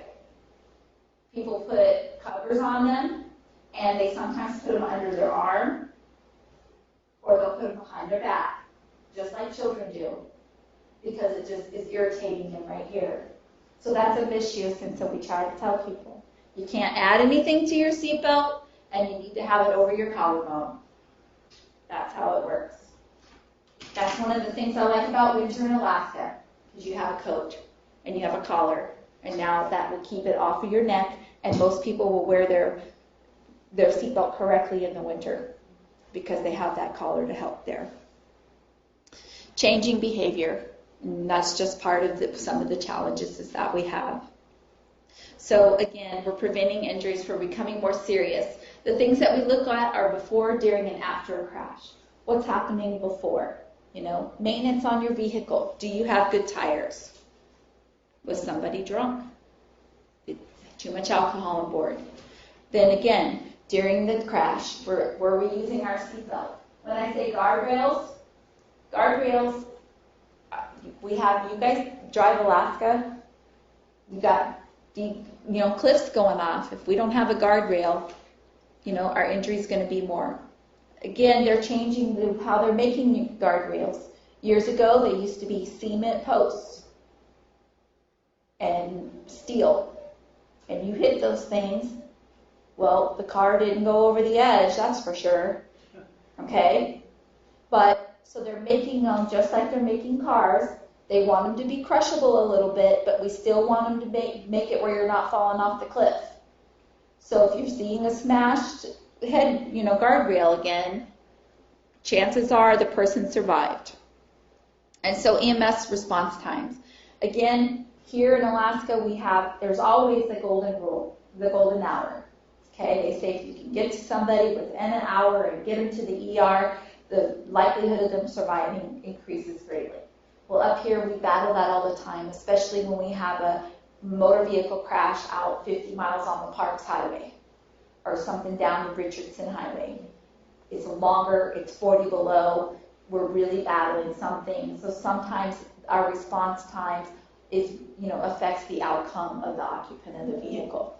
People put covers on them, and they sometimes put them under their arm, or they'll put them behind their back, just like children do, because it just is irritating them right here. So that's a misuse, and so we try to tell people, you can't add anything to your seatbelt, and you need to have it over your collarbone. That's how it works. That's one of the things I like about winter in Alaska, because you have a coat, and you have a collar, and now that will keep it off of your neck, and most people will wear their seatbelt correctly in the winter, because they have that collar to help there. Changing behavior. And that's just part of some of the challenges that we have. So again, we're preventing injuries from becoming more serious. The things that we look at are before, during, and after a crash. What's happening before? Maintenance on your vehicle. Do you have good tires? Was somebody drunk? Too much alcohol on board? Then again, during the crash, were we using our seatbelt? When I say guardrails, you guys drive Alaska, you got cliffs going off. If we don't have a guardrail, our injury is going to be more. Again, they're changing how they're making guardrails. Years ago, they used to be cement posts and steel. And you hit those things, well, the car didn't go over the edge, that's for sure. Okay? But, so they're making them just like they're making cars. They want them to be crushable a little bit, but we still want them to make it where you're not falling off the cliff. So if you're seeing a smashed head, guardrail again, chances are the person survived. And so EMS response times. Again, here in Alaska, there's always the golden rule, the golden hour. Okay, they say if you can get to somebody within an hour and get them to the ER, the likelihood of them surviving increases greatly. Well, up here, we battle that all the time, especially when we have a motor vehicle crash out 50 miles on the Parks Highway or something down the Richardson Highway. It's longer, it's 40 below, we're really battling something. So sometimes our response times affects the outcome of the occupant of the vehicle.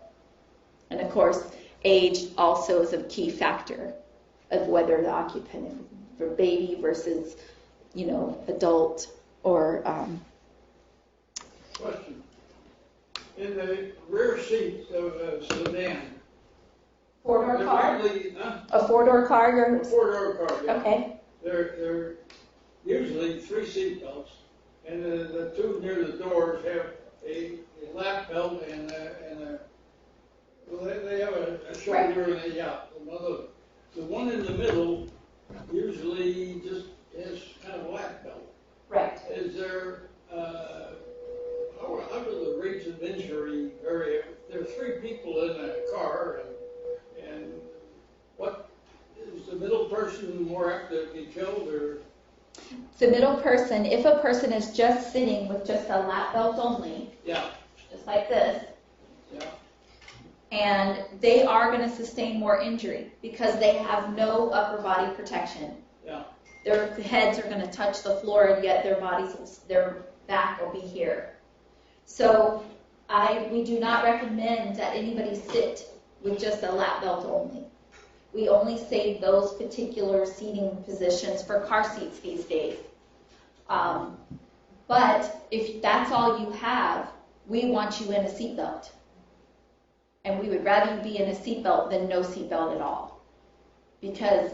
And of course, age also is a key factor of whether the occupant, for baby versus, adult or. Question. In the rear seat of a sedan. Four-door car? Huh? A four-door car? A four-door car, yeah. Okay. There are usually 3 seat belts, and the 2 near the doors have a lap belt and they have a shoulder and the one in the middle usually just has kind of a lap belt. Right. Is there, how do the rates of injury vary? There are 3 people in a car, and what is the middle person more apt to be killed, or? The middle person, if a person is just sitting with just a lap belt only, Yeah. just like this, Yeah. and they are going to sustain more injury because they have no upper body protection. Yeah. Their heads are going to touch the floor, and yet their back will be here. So we do not recommend that anybody sit with just a lap belt only. We only save those particular seating positions for car seats these days. But if that's all you have, we want you in a seatbelt. And we would rather you be in a seatbelt than no seatbelt at all. Because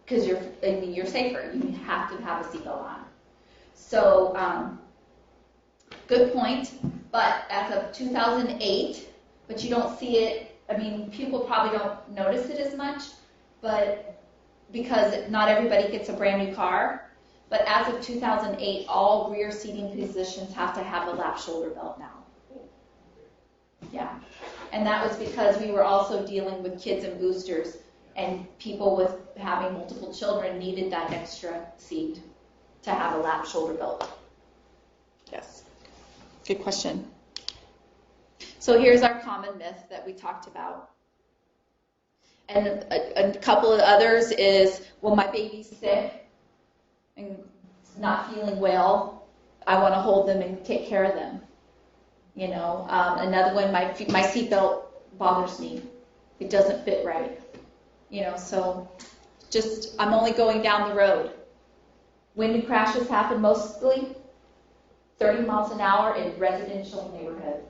you're safer. You have to have a seatbelt on. So, good point. But as of 2008, but you don't see it. People probably don't notice it as much, but because not everybody gets a brand new car. But as of 2008, all rear seating positions have to have a lap shoulder belt now. Yeah. And that was because we were also dealing with kids and boosters, and people with having multiple children needed that extra seat to have a lap shoulder belt. Yes. Good question. So here's our common myth that we talked about. And a couple of others is, well, my baby's sick and not feeling well. I want to hold them and take care of them. Another one, my seatbelt bothers me. It doesn't fit right. So I'm only going down the road. When do crashes happen mostly? 30 miles an hour in residential neighborhood.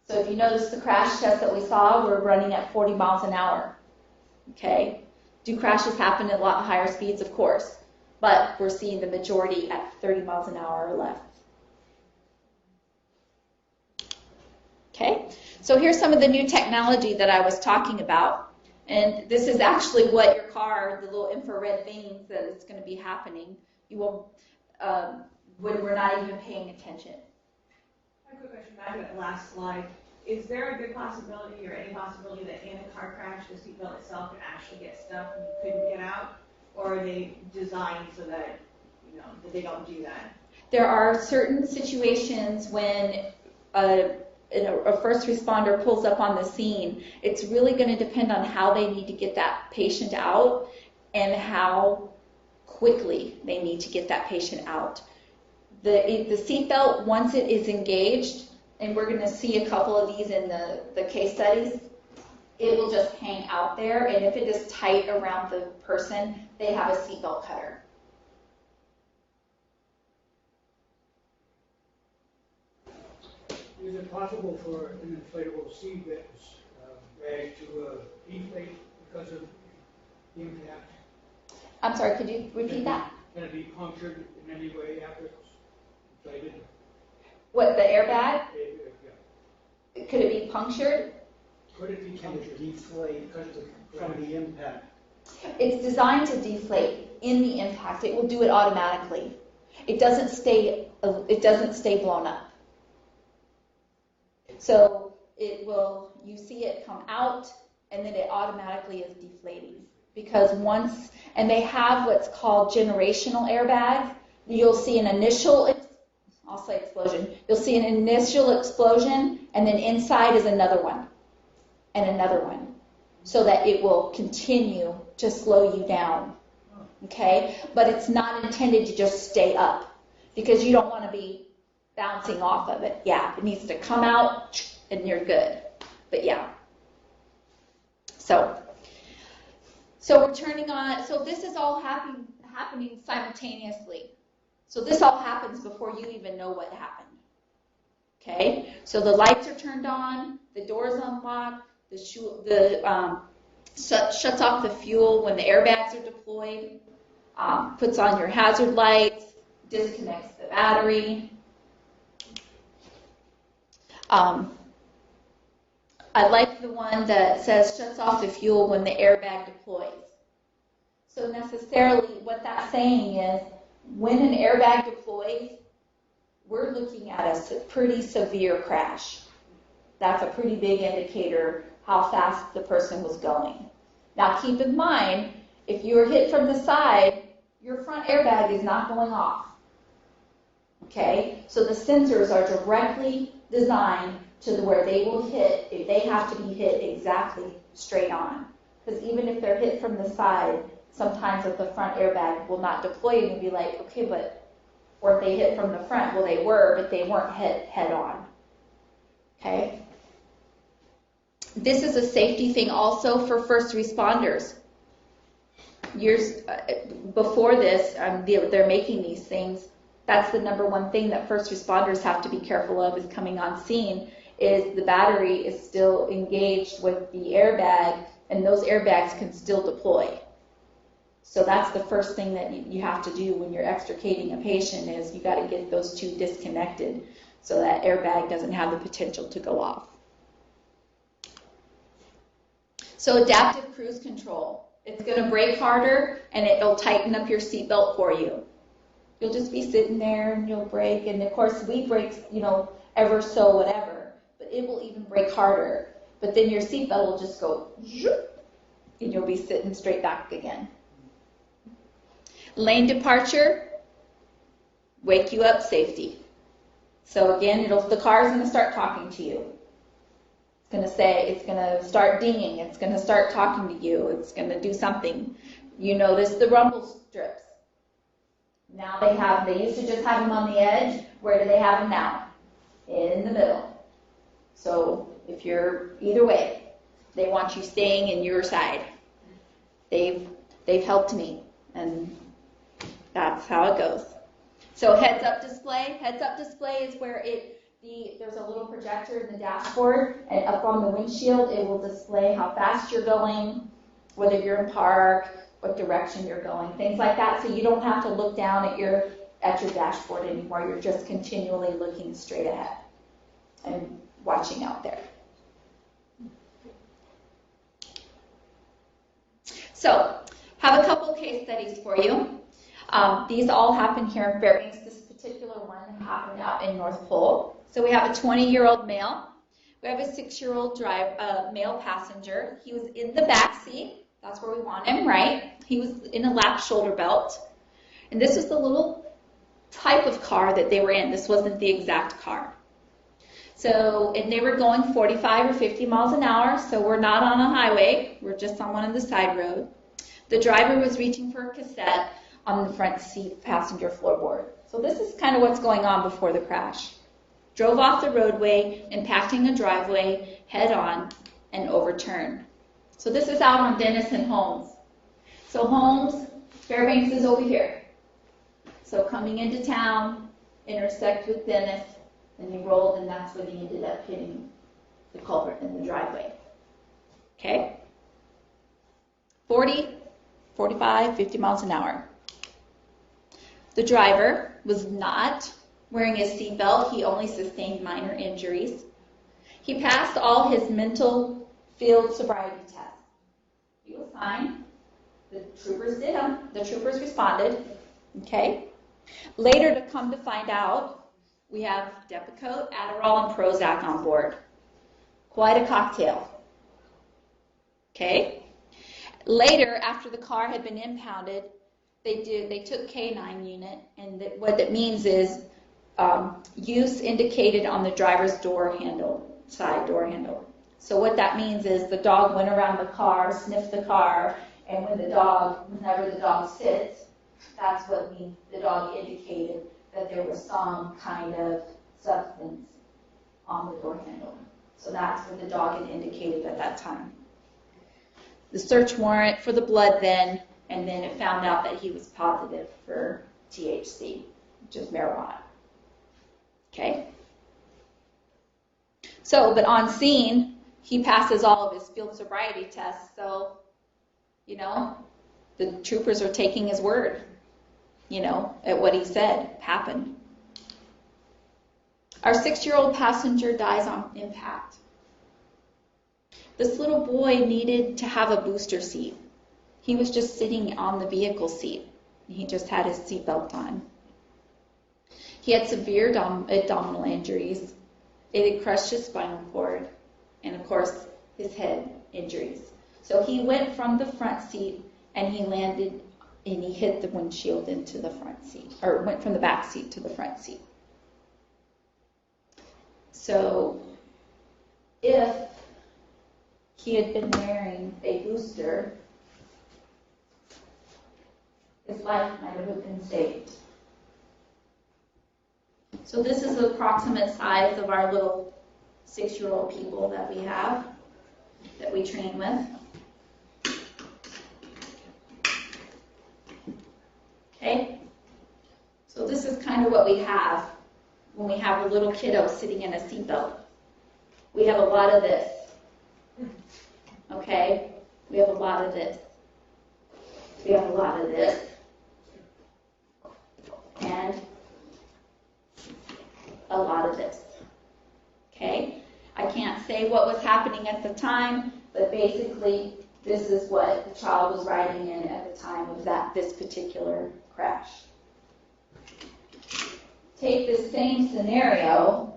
So if you notice the crash test that we saw, we're running at 40 miles an hour. Okay? Do crashes happen at a lot higher speeds? Of course. But we're seeing the majority at 30 miles an hour or less. Okay? So here's some of the new technology that I was talking about. And this is actually what your car, the little infrared things that is going to be happening. You will, when we're not even paying attention. A quick question back to that last slide. Is there a good possibility or any possibility that in a car crash the seatbelt itself could actually get stuck and you couldn't get out? Or are they designed so that, that they don't do that? There are certain situations when a first responder pulls up on the scene. It's really going to depend on how they need to get that patient out and how quickly they need to get that patient out. The seatbelt, once it is engaged, and we're going to see a couple of these in the case studies, it will just hang out there, and if it is tight around the person, they have a seatbelt cutter. Is it possible for an inflatable seatbelt bag to deflate because of the impact? I'm sorry, could you repeat that? Can it be punctured in any way after it's inflated? What, the airbag? Yeah. Could it be punctured? Could it be Can it punctured? deflate from the impact? It's designed to deflate in the impact. It will do it automatically. It doesn't stay blown up. So it will, you see it come out and then it automatically is deflating. Because once, and they have what's called generational airbags, you'll see an initial, I'll say explosion, you'll see an initial explosion and then inside is another one and another one. So that it will continue to slow you down, okay? But it's not intended to just stay up because you don't want to be bouncing off of it. Yeah, it needs to come out and you're good. But yeah. So we're turning on, so this is all happening simultaneously. So this all happens before you even know what happened, okay? So the lights are turned on, the door's unlocked, shuts off the fuel when the airbags are deployed, puts on your hazard lights, disconnects the battery. I like the one that says shuts off the fuel when the airbag deploys. So necessarily what that's saying is when an airbag deploys, we're looking at a pretty severe crash. That's a pretty big indicator how fast the person was going. Now keep in mind, if you were hit from the side, your front airbag is not going off. Okay? So the sensors are directly designed to where they will hit, if they have to be hit exactly straight on. Because even if they're hit from the side, sometimes with the front airbag will not deploy and you'll be like, okay, but, or if they hit from the front, well they were, but they weren't hit head on. Okay? This is a safety thing also for first responders. Years before this, they're making these things. That's the number one thing that first responders have to be careful of is coming on scene, is the battery is still engaged with the airbag, and those airbags can still deploy. So that's the first thing that you have to do when you're extricating a patient is you got to get those two disconnected so that airbag doesn't have the potential to go off. So adaptive cruise control. It's going to brake harder and it'll tighten up your seatbelt for you. You'll just be sitting there and you'll brake, and of course we brake, ever so whatever, but it will even brake harder. But then your seatbelt will just go zoop, and you'll be sitting straight back again. Lane departure, wake you up, safety. So again, the car's going to start talking to you. It's going to start dinging, it's going to start talking to you, it's going to do something. You notice the rumble strips. Now they used to just have them on the edge. Where do they have them now? In the middle. So if you're either way, they want you staying in your side. They've helped me, and that's how it goes. So heads up display. Heads up display is where there's a little projector in the dashboard, and up on the windshield it will display how fast you're going, whether you're in park, what direction you're going, things like that. So you don't have to look down at your dashboard anymore. You're just continually looking straight ahead and watching out there. So, have a couple case studies for you. These all happen here in Fairbanks. This particular one happened out in North Pole. So we have a 20-year-old male. We have a 6-year-old male passenger. He was in the back seat. That's where we want him, right? He was in a lap shoulder belt. And this was the little type of car that they were in. This wasn't the exact car. So, and they were going 45 or 50 miles an hour, so we're not on a highway. We're just on one of the side roads. The driver was reaching for a cassette on the front seat passenger floorboard. So this is kind of what's going on before the crash. Drove off the roadway, impacting a driveway head on, and overturned. So this is out on Dennis and Holmes. So Holmes, Fairbanks is over here. So coming into town, intersect with Dennis, Then he rolled, and that's when he ended up hitting the culprit in the driveway. Okay? 40, 45, 50 miles an hour. The driver was not wearing his seatbelt. He only sustained minor injuries. He passed all his mental field sobriety tests. He was fine. The troopers did them. The troopers responded. Okay? Later, to come to find out, we have Depakote, Adderall, and Prozac on board. Quite a cocktail. Okay? Later, after the car had been impounded, they took K9 unit, and what that means is use indicated on the driver's door handle, side door handle. So what that means is the dog went around the car, sniffed the car, and whenever the dog sits, that's what means the dog indicated that there was some kind of substance on the door handle. So that's what the dog had indicated at that time. The search warrant for the blood then, and then it found out that he was positive for THC, which is marijuana. Okay? So, but on scene, he passes all of his field sobriety tests, so, the troopers are taking his word, at what he said happened. Our 6-year-old passenger dies on impact. This little boy needed to have a booster seat. He was just sitting on the vehicle seat. He just had his seatbelt on. He had severe abdominal injuries. It had crushed his spinal cord, and of course, his head injuries. So he went from the front seat, and he landed, and he hit the windshield into the front seat, or went from the back seat to the front seat. So if he had been wearing a booster, his life might have been saved. So this is the approximate size of our little 6-year-old people that we have, that we train with. Okay? So this is kind of what we have when we have a little kiddo sitting in a seatbelt. We have a lot of this. Okay? We have a lot of this. We have a lot of this. And a lot of this. Okay? I can't say what was happening at the time, but basically this is what the child was riding in at the time of this particular crash. Take this same scenario,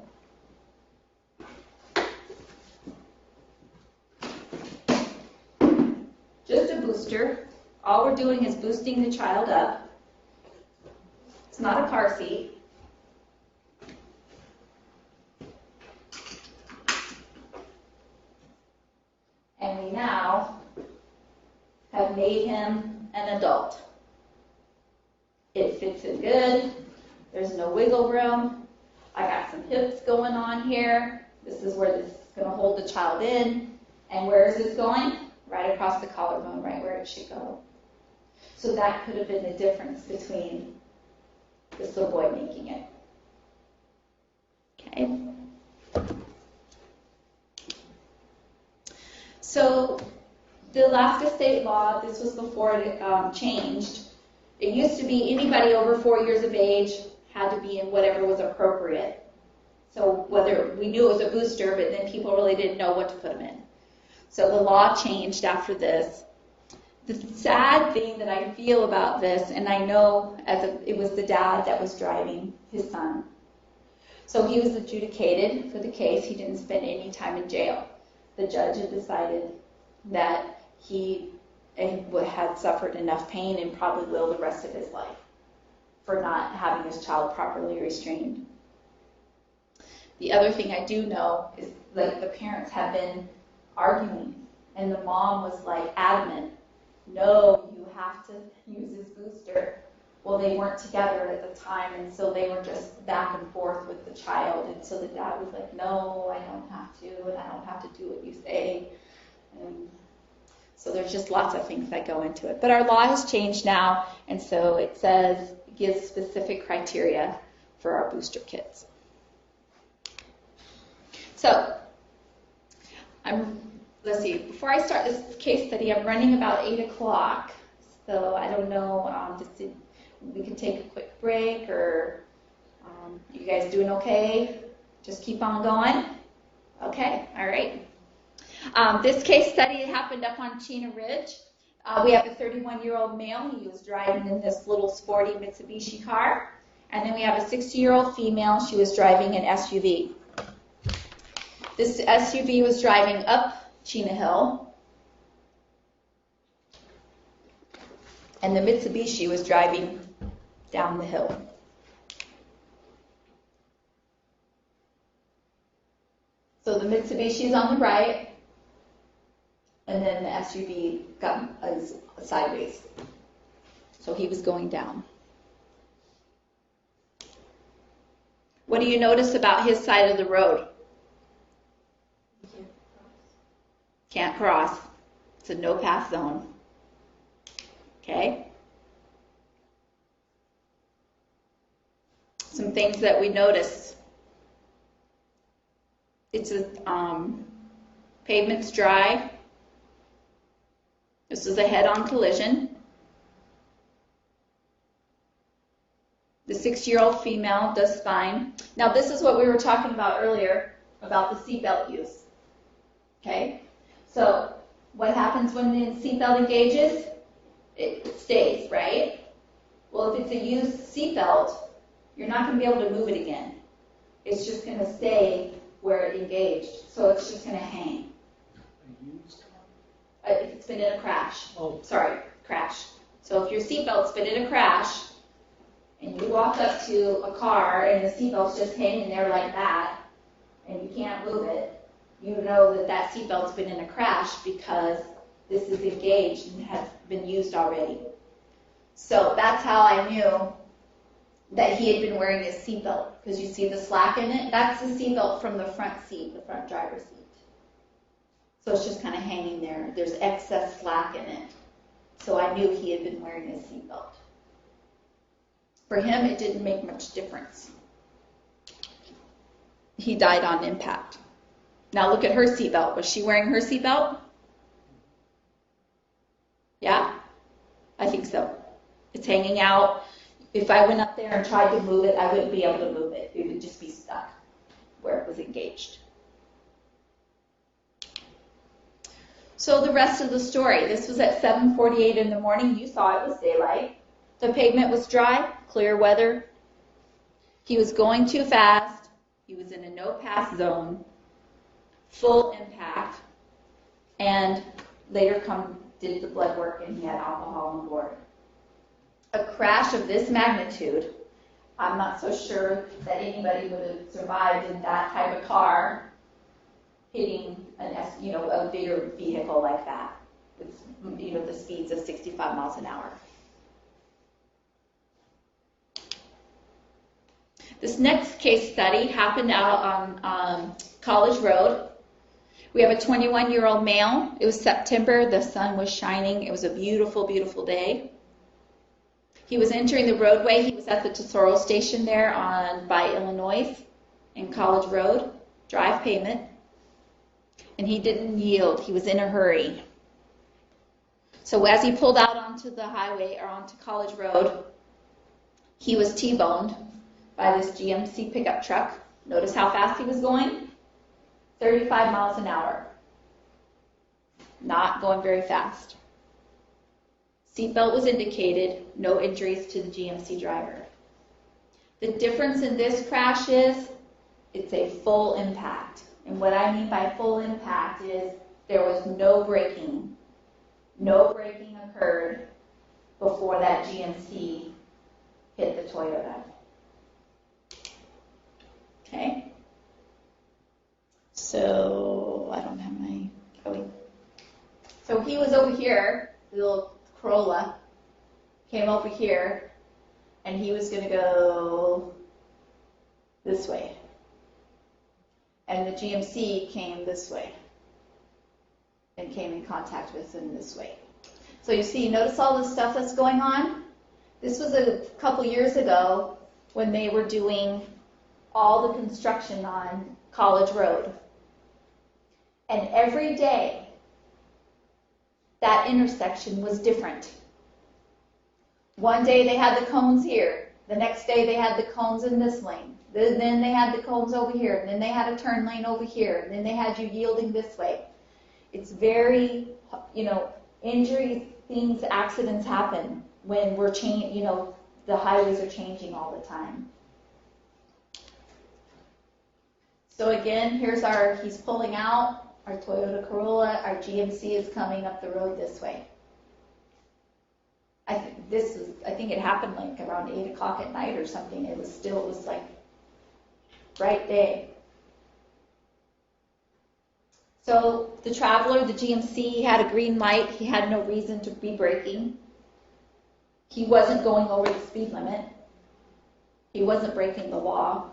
just a booster. All we're doing is boosting the child up. It's not a car seat. And we now have made him an adult. It fits in good. There's no wiggle room. I got some hips going on here. This is where this is going to hold the child in. And where is this going? Right across the collarbone, right where it should go. So that could have been the difference between this little boy making it. Okay. So the Alaska state law, this was before it changed. It used to be anybody over 4 years of age had to be in whatever was appropriate. So whether we knew it was a booster, but then people really didn't know what to put them in. So the law changed after this. The sad thing that I feel about this, and I know it was the dad that was driving his son. So he was adjudicated for the case. He didn't spend any time in jail. The judge had decided that he had suffered enough pain and probably will the rest of his life for not having his child properly restrained. The other thing I do know is the parents have been arguing, and the mom was adamant, no, you have to use this booster. Well, they weren't together at the time, and so they were just back and forth with the child, and so the dad was like, no, I don't have to, and I don't have to do what you say. And so there's just lots of things that go into it. But our law has changed now, and so it gives specific criteria for our booster kits. So, let's see, before I start this case study, I'm running about 8 o'clock. So I don't know, we can take a quick break, or you guys doing okay? Just keep on going? Okay, all right. This case study happened up on Chena Ridge. We have a 31-year-old male. He was driving in this little sporty Mitsubishi car. And then we have a 60-year-old female. She was driving an SUV. This SUV was driving up Chena Hill. And the Mitsubishi was driving down the hill. So the Mitsubishi is on the right, and then the SUV got sideways. So he was going down. What do you notice about his side of the road? Can't cross. It's a no-pass zone. Okay? Some things that we notice. It's a pavement's dry. This is a head-on collision. The 6-year-old female does fine. Now this is what we were talking about earlier about the seatbelt use. Okay? So what happens when the seatbelt engages? It stays, right? Well, if it's a used seatbelt, you're not going to be able to move it again. It's just going to stay where it engaged. So it's just going to hang. If it's been in a crash. Crash. So if your seatbelt's been in a crash, and you walk up to a car and the seatbelt's just hanging there like that, and you can't move it, you know that that seatbelt's been in a crash because this is engaged and has been used already. So that's how I knew that he had been wearing his seatbelt, because you see the slack in it. That's the seatbelt from the front seat, the front driver's seat. So it's just kind of hanging there. There's excess slack in it. So I knew he had been wearing his seatbelt. For him, it didn't make much difference. He died on impact. Now look at her seatbelt. Was she wearing her seatbelt? Yeah? I think so. It's hanging out. If I went up there and tried to move it, I wouldn't be able to move it. It would just be stuck where it was engaged. So the rest of the story. This was at 7:48 in the morning. You saw it was daylight. The pavement was dry, clear weather. He was going too fast. He was in a no-pass zone, full impact, and later did the blood work, and he had alcohol on board. A crash of this magnitude, I'm not so sure that anybody would have survived in that type of car hitting a bigger vehicle like that with the speeds of 65 miles an hour. This next case study happened out on College Road. We have a 21-year-old male. It was September. The sun was shining. It was a beautiful, beautiful day. He was entering the roadway. He was at the Tesoro station there by Illinois in College Road, drive pavement. And he didn't yield. He was in a hurry. So as he pulled out onto the highway or onto College Road, he was T-boned by this GMC pickup truck. Notice how fast he was going? 35 miles an hour. Not going very fast. Seatbelt was indicated, no injuries to the GMC driver. The difference in this crash is it's a full impact. And what I mean by full impact is there was no braking. No braking occurred before that GMC hit the Toyota. Okay? So, I don't have my... So he was over here, the little Corolla came over here, and he was going to go this way. And the GMC came this way and came in contact with him this way. So you see, notice all the stuff that's going on? This was a couple years ago when they were doing all the construction on College Road. And every day, that intersection was different. One day they had the cones here. The next day they had the cones in this lane. Then they had the cones over here. And then they had a turn lane over here. And then they had you yielding this way. It's very, injuries, things, accidents happen when we're changing, the highways are changing all the time. So again, he's pulling out, our Toyota Corolla, our GMC is coming up the road this way. I think it happened like around 8 o'clock at night or something. It was like bright day. So the Traveler, the GMC, had a green light. He had no reason to be braking. He wasn't going over the speed limit. He wasn't breaking the law.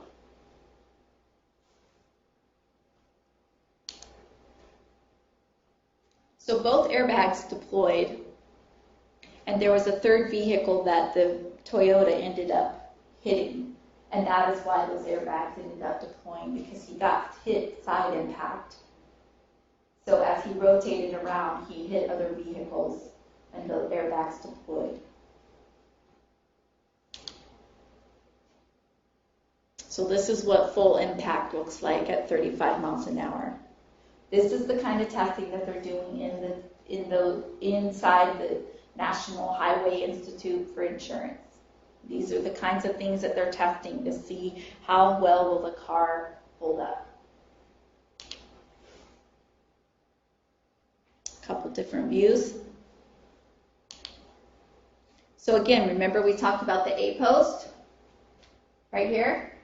So both airbags deployed, and there was a third vehicle that the Toyota ended up hitting, and that is why those airbags ended up deploying, because he got hit side impact. So as he rotated around, he hit other vehicles, and the airbags deployed. So this is what full impact looks like at 35 miles an hour. This is the kind of testing that they're doing inside the National Highway Institute for Insurance. These are the kinds of things that they're testing to see how well will the car hold up. A couple different views. So again, remember we talked about the A post right here,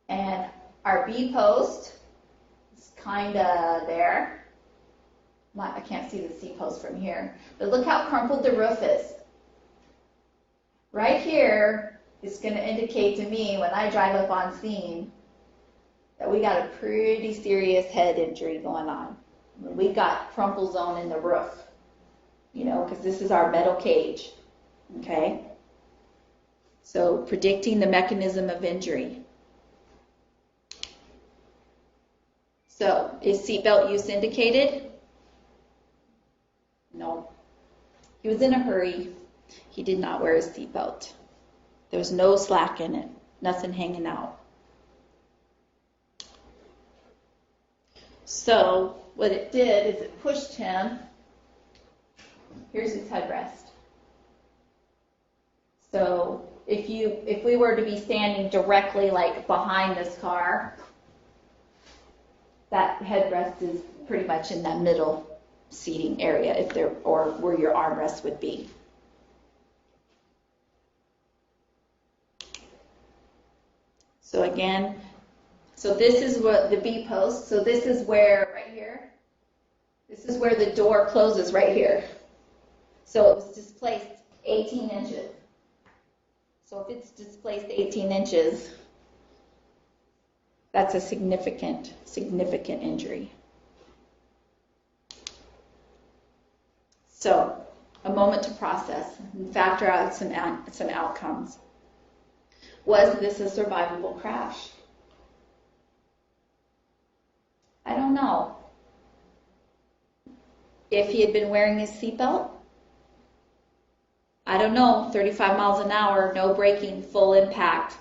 and our B post is kind of there. I can't see the C post from here, but look how crumpled the roof is. Right here is going to indicate to me when I drive up on scene that we got a pretty serious head injury going on. We got crumple zone in the roof, because this is our metal cage, okay? So predicting the mechanism of injury. So is seatbelt use indicated? No. He was in a hurry. He did not wear his seatbelt. There was no slack in it, nothing hanging out. So what it did is it pushed him. Here's his headrest. So if we were to be standing directly like behind this car, that headrest is pretty much in that middle seating area, or where your armrest would be. So again, this is what the B post. So this is where, right here, this is where the door closes right here. So it was displaced 18 inches. So if it's displaced 18 inches, that's a significant injury. So, a moment to process and factor out some outcomes. Was this a survivable crash? I don't know. If he had been wearing his seatbelt? I don't know. 35 miles an hour, no braking, full impact.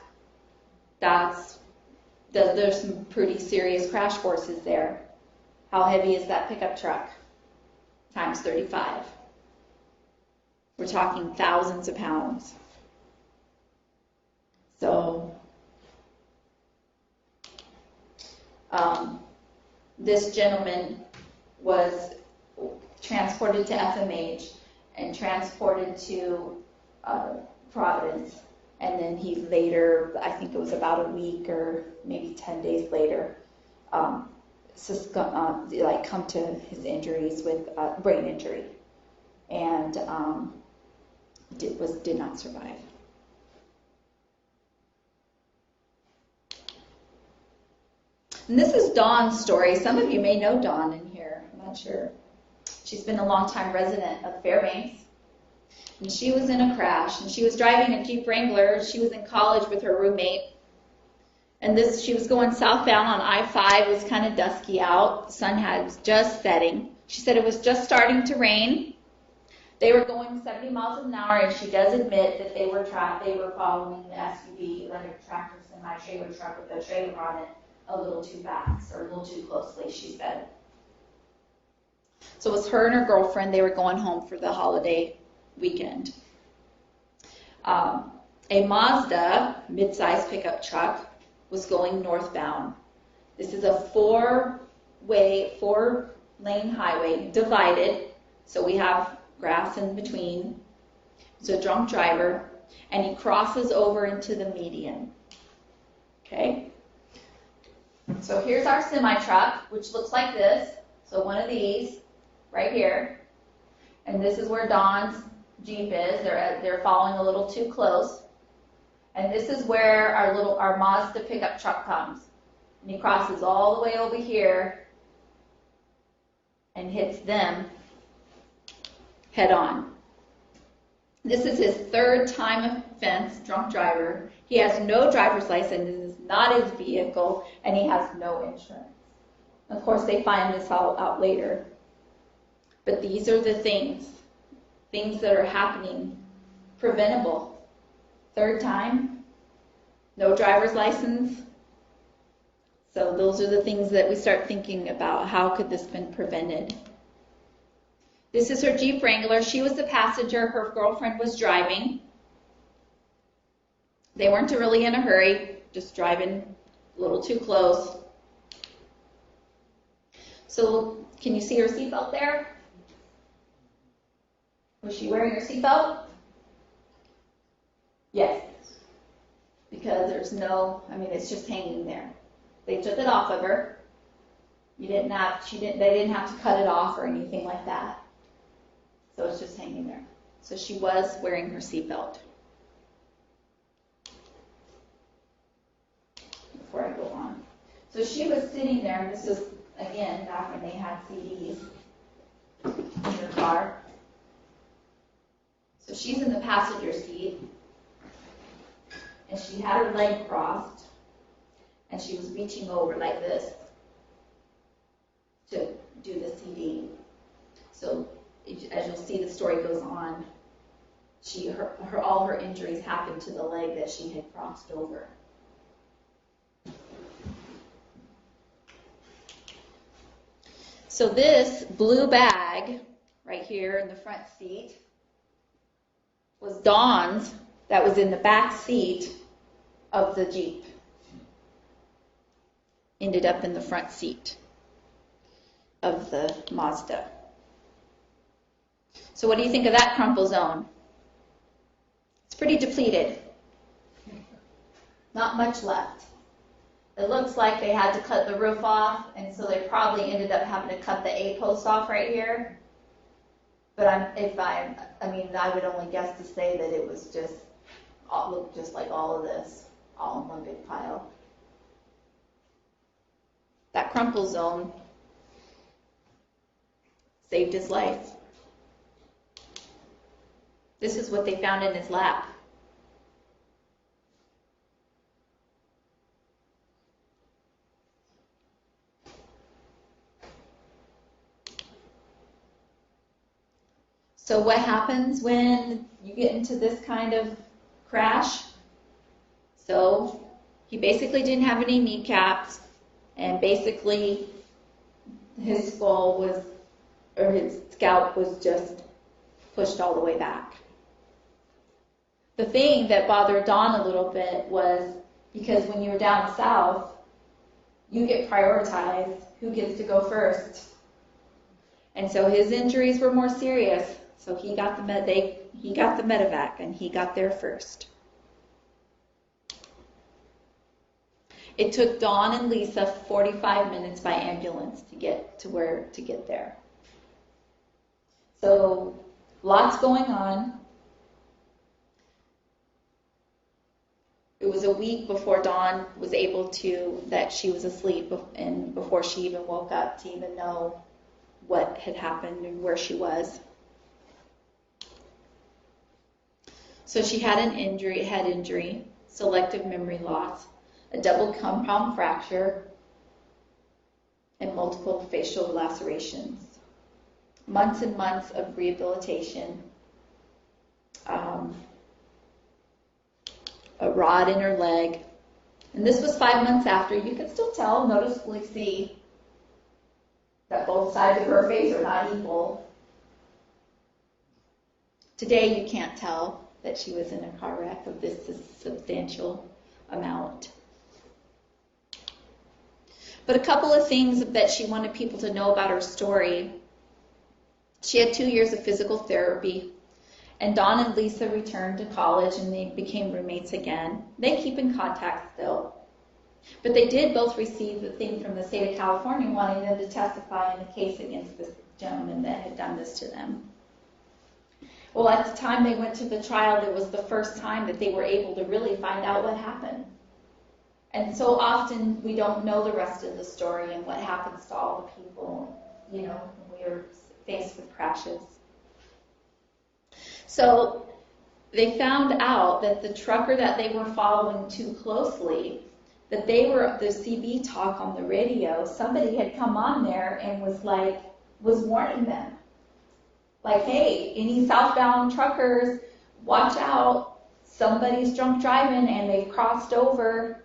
There's some pretty serious crash forces there. How heavy is that pickup truck? Times 35. We're talking thousands of pounds. So, this gentleman was transported to FMH and transported to Providence. And then he later, I think it was about a week or maybe 10 days later, come to his injuries with brain injury, and did not survive. And this is Dawn's story. Some of you may know Dawn in here. I'm not sure. She's been a longtime resident of Fairbanks. And she was in a crash, and she was driving a Jeep Wrangler. She was in college with her roommate, And she was going southbound on I-5. It was kind of dusky out. The sun was just setting. She said it was just starting to rain. They were going 70 miles an hour, and she does admit that they were following the SUV, like a tractor semi-trailer truck with a trailer on it, a little too fast or a little too closely, she said. So it was her and her girlfriend. They were going home for the holiday weekend. A Mazda mid-size pickup truck was going northbound. This is a four-lane highway, divided, so we have grass in between. It's a drunk driver, and he crosses over into the median. Okay? So here's our semi-truck, which looks like this. So one of these, right here. And this is where Dawn's Jeep is. They're following a little too close. And this is where our Mazda pickup truck comes. And he crosses all the way over here and hits them head on. This is his third time offense, drunk driver. He has no driver's license, this is not his vehicle, and he has no insurance. Of course, they find this all out later. But these are the things that are happening, preventable. Third time, no driver's license. So those are the things that we start thinking about. How could this have been prevented? This is her Jeep Wrangler. She was the passenger. Her girlfriend was driving. They weren't really in a hurry, just driving a little too close. So can you see her seatbelt there? Was she wearing her seatbelt? Yes. Because it's just hanging there. They took it off of her. They didn't have to cut it off or anything like that. So it's just hanging there. So she was wearing her seatbelt. Before I go on. So she was sitting there, and this was, again, back when they had CDs in their car. So she's in the passenger seat, and she had her leg crossed, and she was reaching over like this to do the CD. So as you'll see, the story goes on. All her injuries happened to the leg that she had crossed over. So this blue bag right here in the front seat was Dawn's, that was in the back seat of the Jeep. Ended up in the front seat of the Mazda. So what do you think of that crumple zone? It's pretty depleted. Not much left. It looks like they had to cut the roof off, and so they probably ended up having to cut the A-post off right here. But I would only guess to say that it was looked just like all of this, all in one big pile. That crumple zone saved his life. This is what they found in his lap. So what happens when you get into this kind of crash? So he basically didn't have any kneecaps, and basically his his scalp was just pushed all the way back. The thing that bothered Dawn a little bit was because when you're down south, you get prioritized who gets to go first. And so his injuries were more serious. So he got the medevac, and he got there first. It took Dawn and Lisa 45 minutes by ambulance to get there. So lots going on. It was a week before Dawn was that she was asleep, and before she even woke up to even know what had happened and where she was. So she had head injury, selective memory loss, a double compound fracture, and multiple facial lacerations. Months and months of rehabilitation. A rod in her leg. And this was 5 months after. You can still tell, noticeably see that both sides of her face are not equal. Today you can't tell that she was in a car wreck of this substantial amount. But a couple of things that she wanted people to know about her story. She had 2 years of physical therapy, and Dawn and Lisa returned to college and they became roommates again. They keep in contact still. But they did both receive the thing from the state of California wanting them to testify in the case against this gentleman that had done this to them. Well, at the time they went to the trial, it was the first time that they were able to really find out what happened. And so often we don't know the rest of the story and what happens to all the people, you know, when we are faced with crashes. So they found out that the trucker that they were following too closely, that they were, the CB talk on the radio, somebody had come on there and was warning them. Like, hey, any southbound truckers, watch out. Somebody's drunk driving and they've crossed over.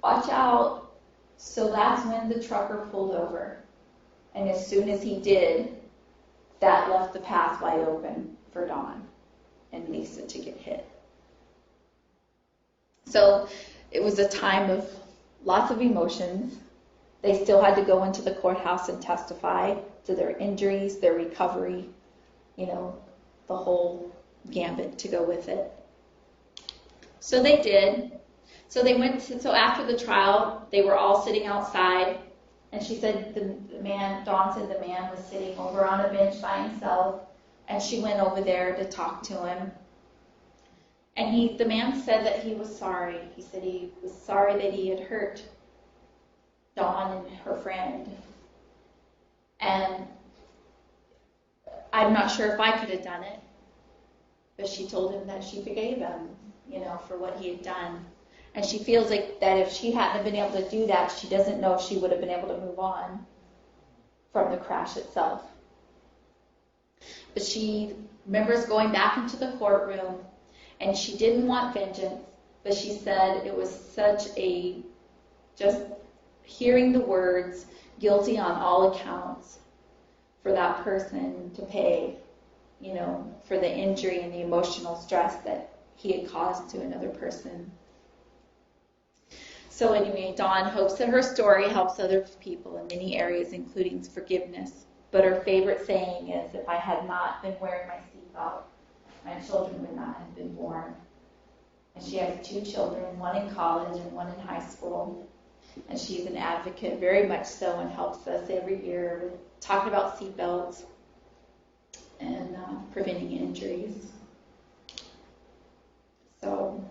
Watch out. So that's when the trucker pulled over. And as soon as he did, that left the path wide open for Dawn and Lisa to get hit. So it was a time of lots of emotions. They still had to go into the courthouse and testify to their injuries, their recovery, you know, the whole gambit to go with it. So they did. So they went to, so after the trial, they were all sitting outside, and she said Dawn said the man was sitting over on a bench by himself, and she went over there to talk to him. And the man said that he was sorry. He said he was sorry that he had hurt Dawn and her friend. And I'm not sure if I could have done it, but she told him that she forgave him, you know, for what he had done. And she feels like that if she hadn't been able to do that, she doesn't know if she would have been able to move on from the crash itself. But she remembers going back into the courtroom, and she didn't want vengeance, but she said it was such a, just hearing the words, guilty on all accounts, for that person to pay, you know, for the injury and the emotional stress that he had caused to another person. So anyway, Dawn hopes that her story helps other people in many areas, including forgiveness. But her favorite saying is, if I had not been wearing my seatbelt, my children would not have been born. And she has 2 children, one in college and one in high school. And she's an advocate, very much so, and helps us every year with talking about seatbelts and preventing injuries. So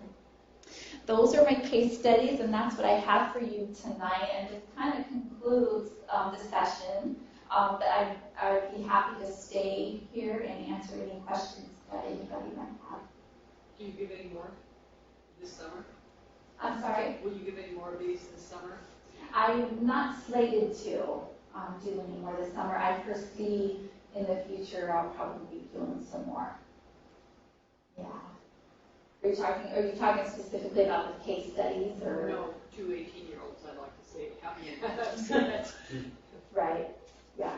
those are my case studies, and that's what I have for you tonight. And this kind of concludes the session. But I would be happy to stay here and answer any questions that anybody might have. Do you give any more this summer? I'm sorry? Will you give any more of these this summer? I'm not slated to do any more this summer. I foresee in the future I'll probably be doing some more. Yeah. Are you talking specifically about the case studies or? No, 2 18-year-olds I'd like to say happy. Right. Yeah.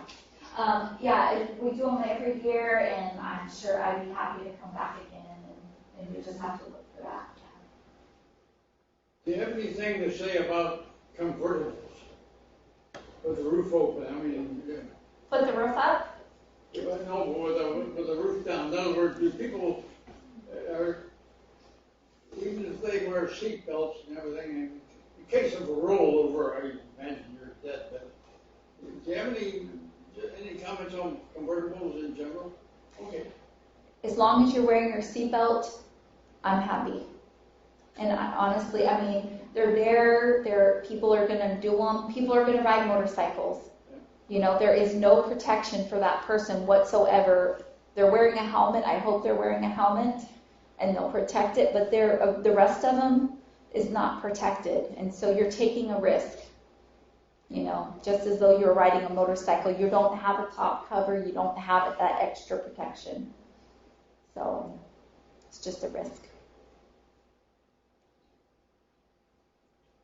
Yeah, we do them every year, and I'm sure I'd be happy to come back again, and we just have to look for that. Do you have anything to say about convertibles with the roof open? I mean, Put the roof up? no, with the roof down. In other words, do people are, even if they wear seat belts and everything, in case of a rollover, I imagine you're dead. But do you have any comments on convertibles in general? Okay. As long as you're wearing your seatbelt, I'm happy. And honestly, I mean, they're there. People are going to do them. People are going to ride motorcycles. You know, there is no protection for that person whatsoever. They're wearing a helmet. I hope they're wearing a helmet, and they'll protect it. But the rest of them, is not protected. And so you're taking a risk. You know, just as though you're riding a motorcycle, you don't have a top cover, you don't have that extra protection. So it's just a risk.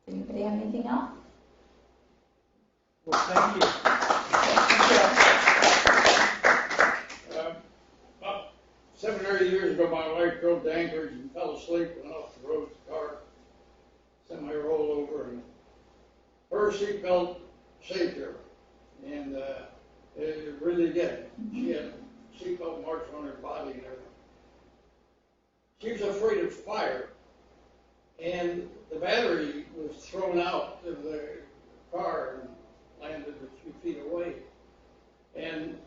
Anybody have anything else? Well, thank you. About 7 or 8 years ago, my wife drove to Anchorage and fell asleep, went off the road, the car semi-rolled over, and her seatbelt saved her. And it really did. She had seatbelt marks on her body and everything. She was afraid of fire, and the battery was thrown out of the car and landed a few feet away. And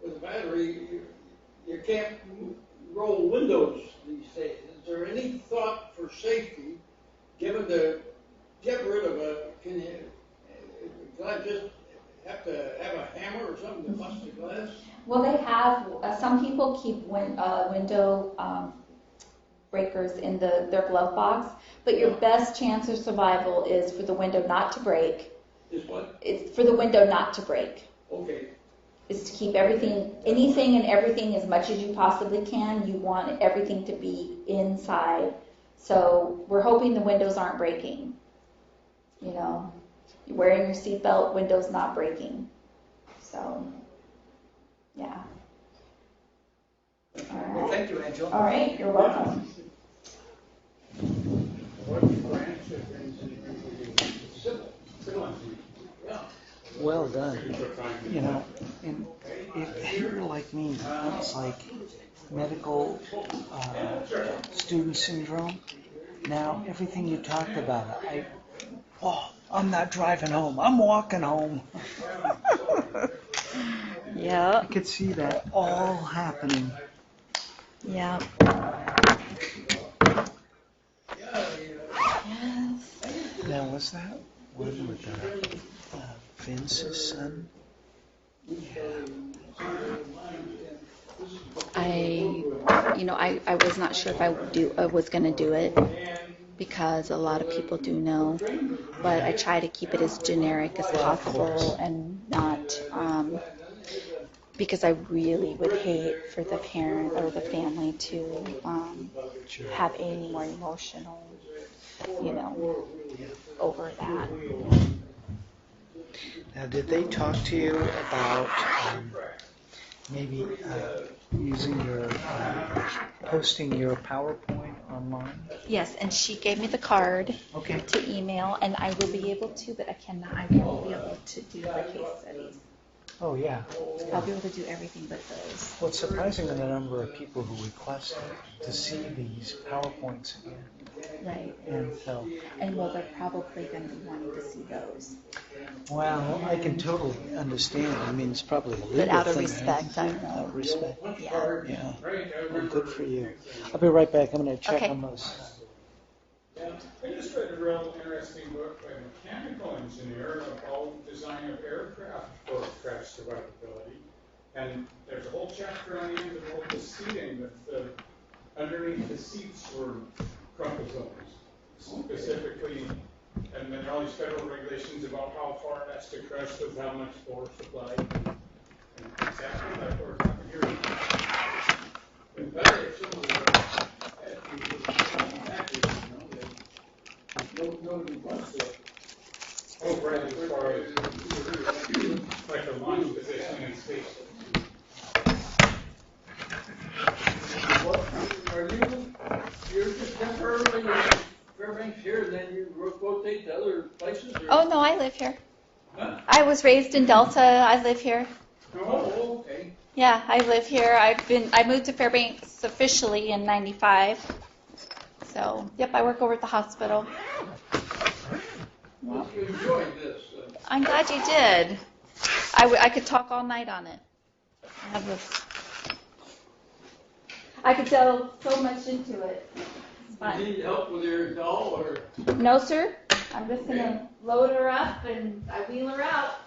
with the battery, you can't roll windows these days. Is there any thought for safety given to get rid of can you just have to have a hammer or something to bust the glass? Well, they have, some people keep window breakers in their glove box, but your best chance of survival is for the window not to break. Is what? It's for the window not to break. Okay. Is to keep anything and everything as much as you possibly can. You want everything to be inside. So we're hoping the windows aren't breaking. You know, you're wearing your seatbelt, windows not breaking. So, yeah. All right. Well, thank you, Angela. All right, you're welcome. What branch of things do you think civil engineering? Yeah. Well done. You know, and if you're like me, it's like medical student syndrome. Now, everything you talked about, I'm not driving home. I'm walking home. Yeah. I could see that all happening. Yeah. Now, was that one with Vince's son? I was not sure if I was going to do it because a lot of people do know, but I try to keep it as generic as possible and not, because I really would hate for the parent or the family to have any more emotional, over that. Now, did they talk to you about maybe posting your PowerPoint online? Yes, and she gave me the card to email, and I will be able to, but I won't be able to do the case studies. Oh, yeah. I'll be able to do everything but those. Well, it's surprising the number of people who request to see these PowerPoints again. Right. And so. And well, they're probably going to be wanting to see those. Well, I can totally understand. I mean, it's probably a legal thing. But out of respect, I know. Out of respect. Yeah. Yeah. Well, good for you. I'll be right back. I'm going to check on those. Yeah, I just read a real interesting book by a mechanical engineer about design of aircraft for crash survivability. And there's a whole chapter on the end about the seating, that underneath the seats were crumple zones, specifically, and then all these federal regulations about how far it has to crush with how much force applied. And exactly like we're talking here. But better if some of nobody wants to. Oh, right, as far as like a launch position in space. You're just temporarily in Fairbanks here, and then you rotate to other places? Or? Oh, no, I live here. Huh? I was raised in Delta. I live here. Oh, okay. Yeah, I live here. I moved to Fairbanks officially in '95. So, yep, I work over at the hospital. Well, you enjoyed this. I'm glad you did. I could talk all night on it. I could tell so much into it. It's fun. You need help with your doll, or? No, sir. I'm just going to load her up and I wheel her out.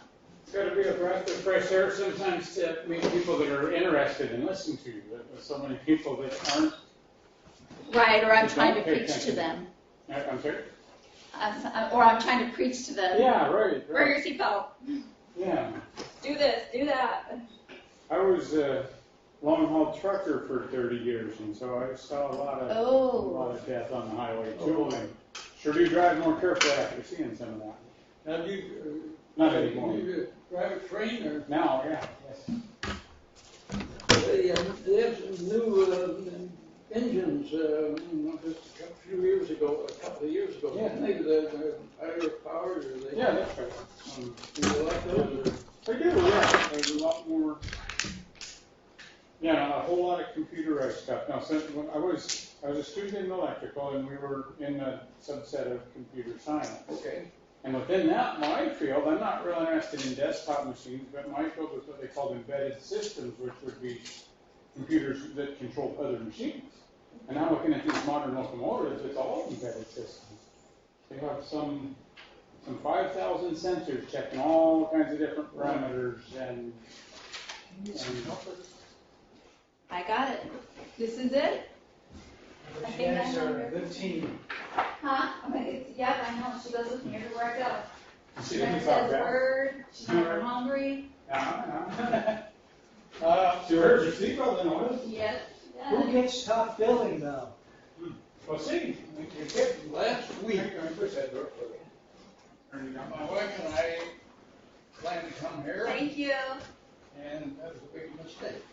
It's got to be a breath of fresh air sometimes to meet people that are interested in listening to you. There's so many people that aren't. Right, or I'm trying to preach to them. I'm sorry? Or I'm trying to preach to them. Yeah, right. Wear your seatbelt. Yeah. Do this, do that. I was a long-haul trucker for 30 years, and so I saw a lot of death on the highway too. And sure do drive more carefully after seeing some of that. Now, do you, Not anymore. do you drive a train or? Now, yeah. Yes. They have some new engines, just a couple of years ago. Yeah. Maybe they're higher powered or they. Yeah, that's right. Do you like those or? I do, yeah. There's a lot more. Yeah, a whole lot of computerized stuff. Now, since when I was a student in electrical, and we were in a subset of computer science. Okay. And within that, my field, I'm not real interested in desktop machines, but my field was what they called embedded systems, which would be computers that control other machines. And now looking at these modern locomotives, it's all embedded systems. They have some 5,000 sensors checking all kinds of different parameters and I got it. This is it? I think I Janice know are a her. good team. Huh? Yep, I know. She goes with me everywhere I go. see She never things like says a that. word. She's never hungry. So where's your seatbelt in oil? Yes. Who gets top billing though? Well, see, You kept last week. Let me push that door for you. Turn it down. My wife and I planned to come here, Thank you. and that was a big mistake.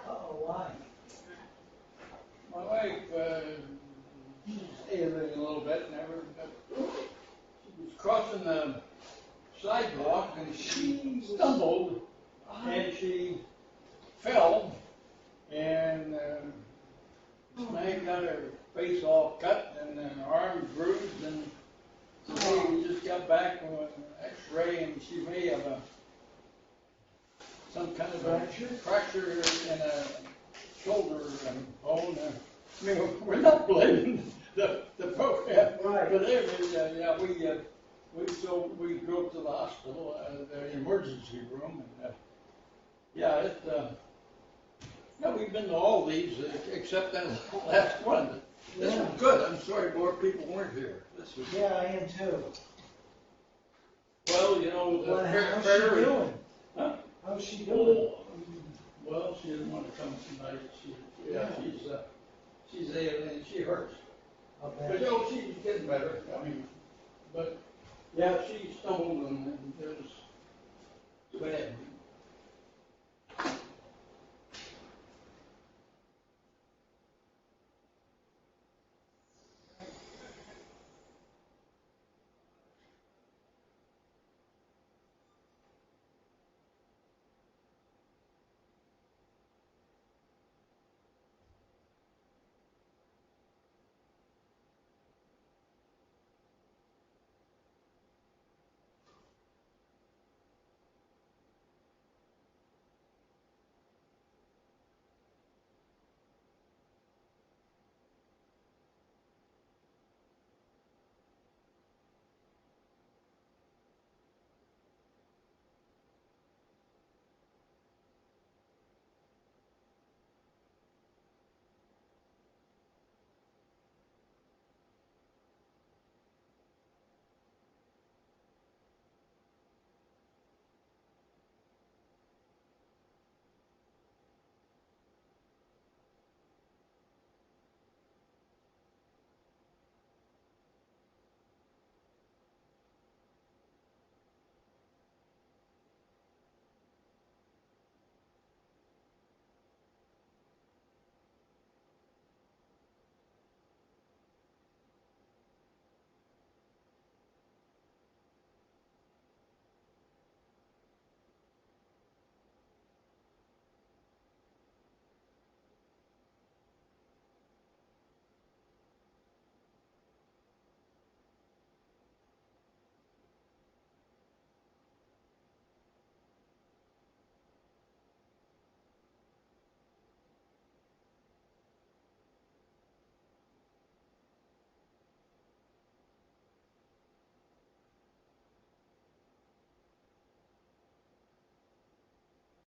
Oh, why? My wife, she's ailing a little bit, she was crossing the sidewalk and she stumbled and she fell and Meg got her face all cut and her arm bruised and today we just got back from an x-ray and she may have some kind of a fracture in a shoulder bone. I mean, we're not blaming the program, Right. but yeah, we drove to the hospital, the emergency room, and yeah, we've been to all these except that last one. This was good. I'm sorry more people weren't here. This was Yeah, I am too. well, you know, the How's fair. she doing? Huh? How's she doing? Well, she didn't want to come tonight. She's ailing and she hurts. Okay. But no, she's getting better. I mean, but yeah, she stumbled and it was bad.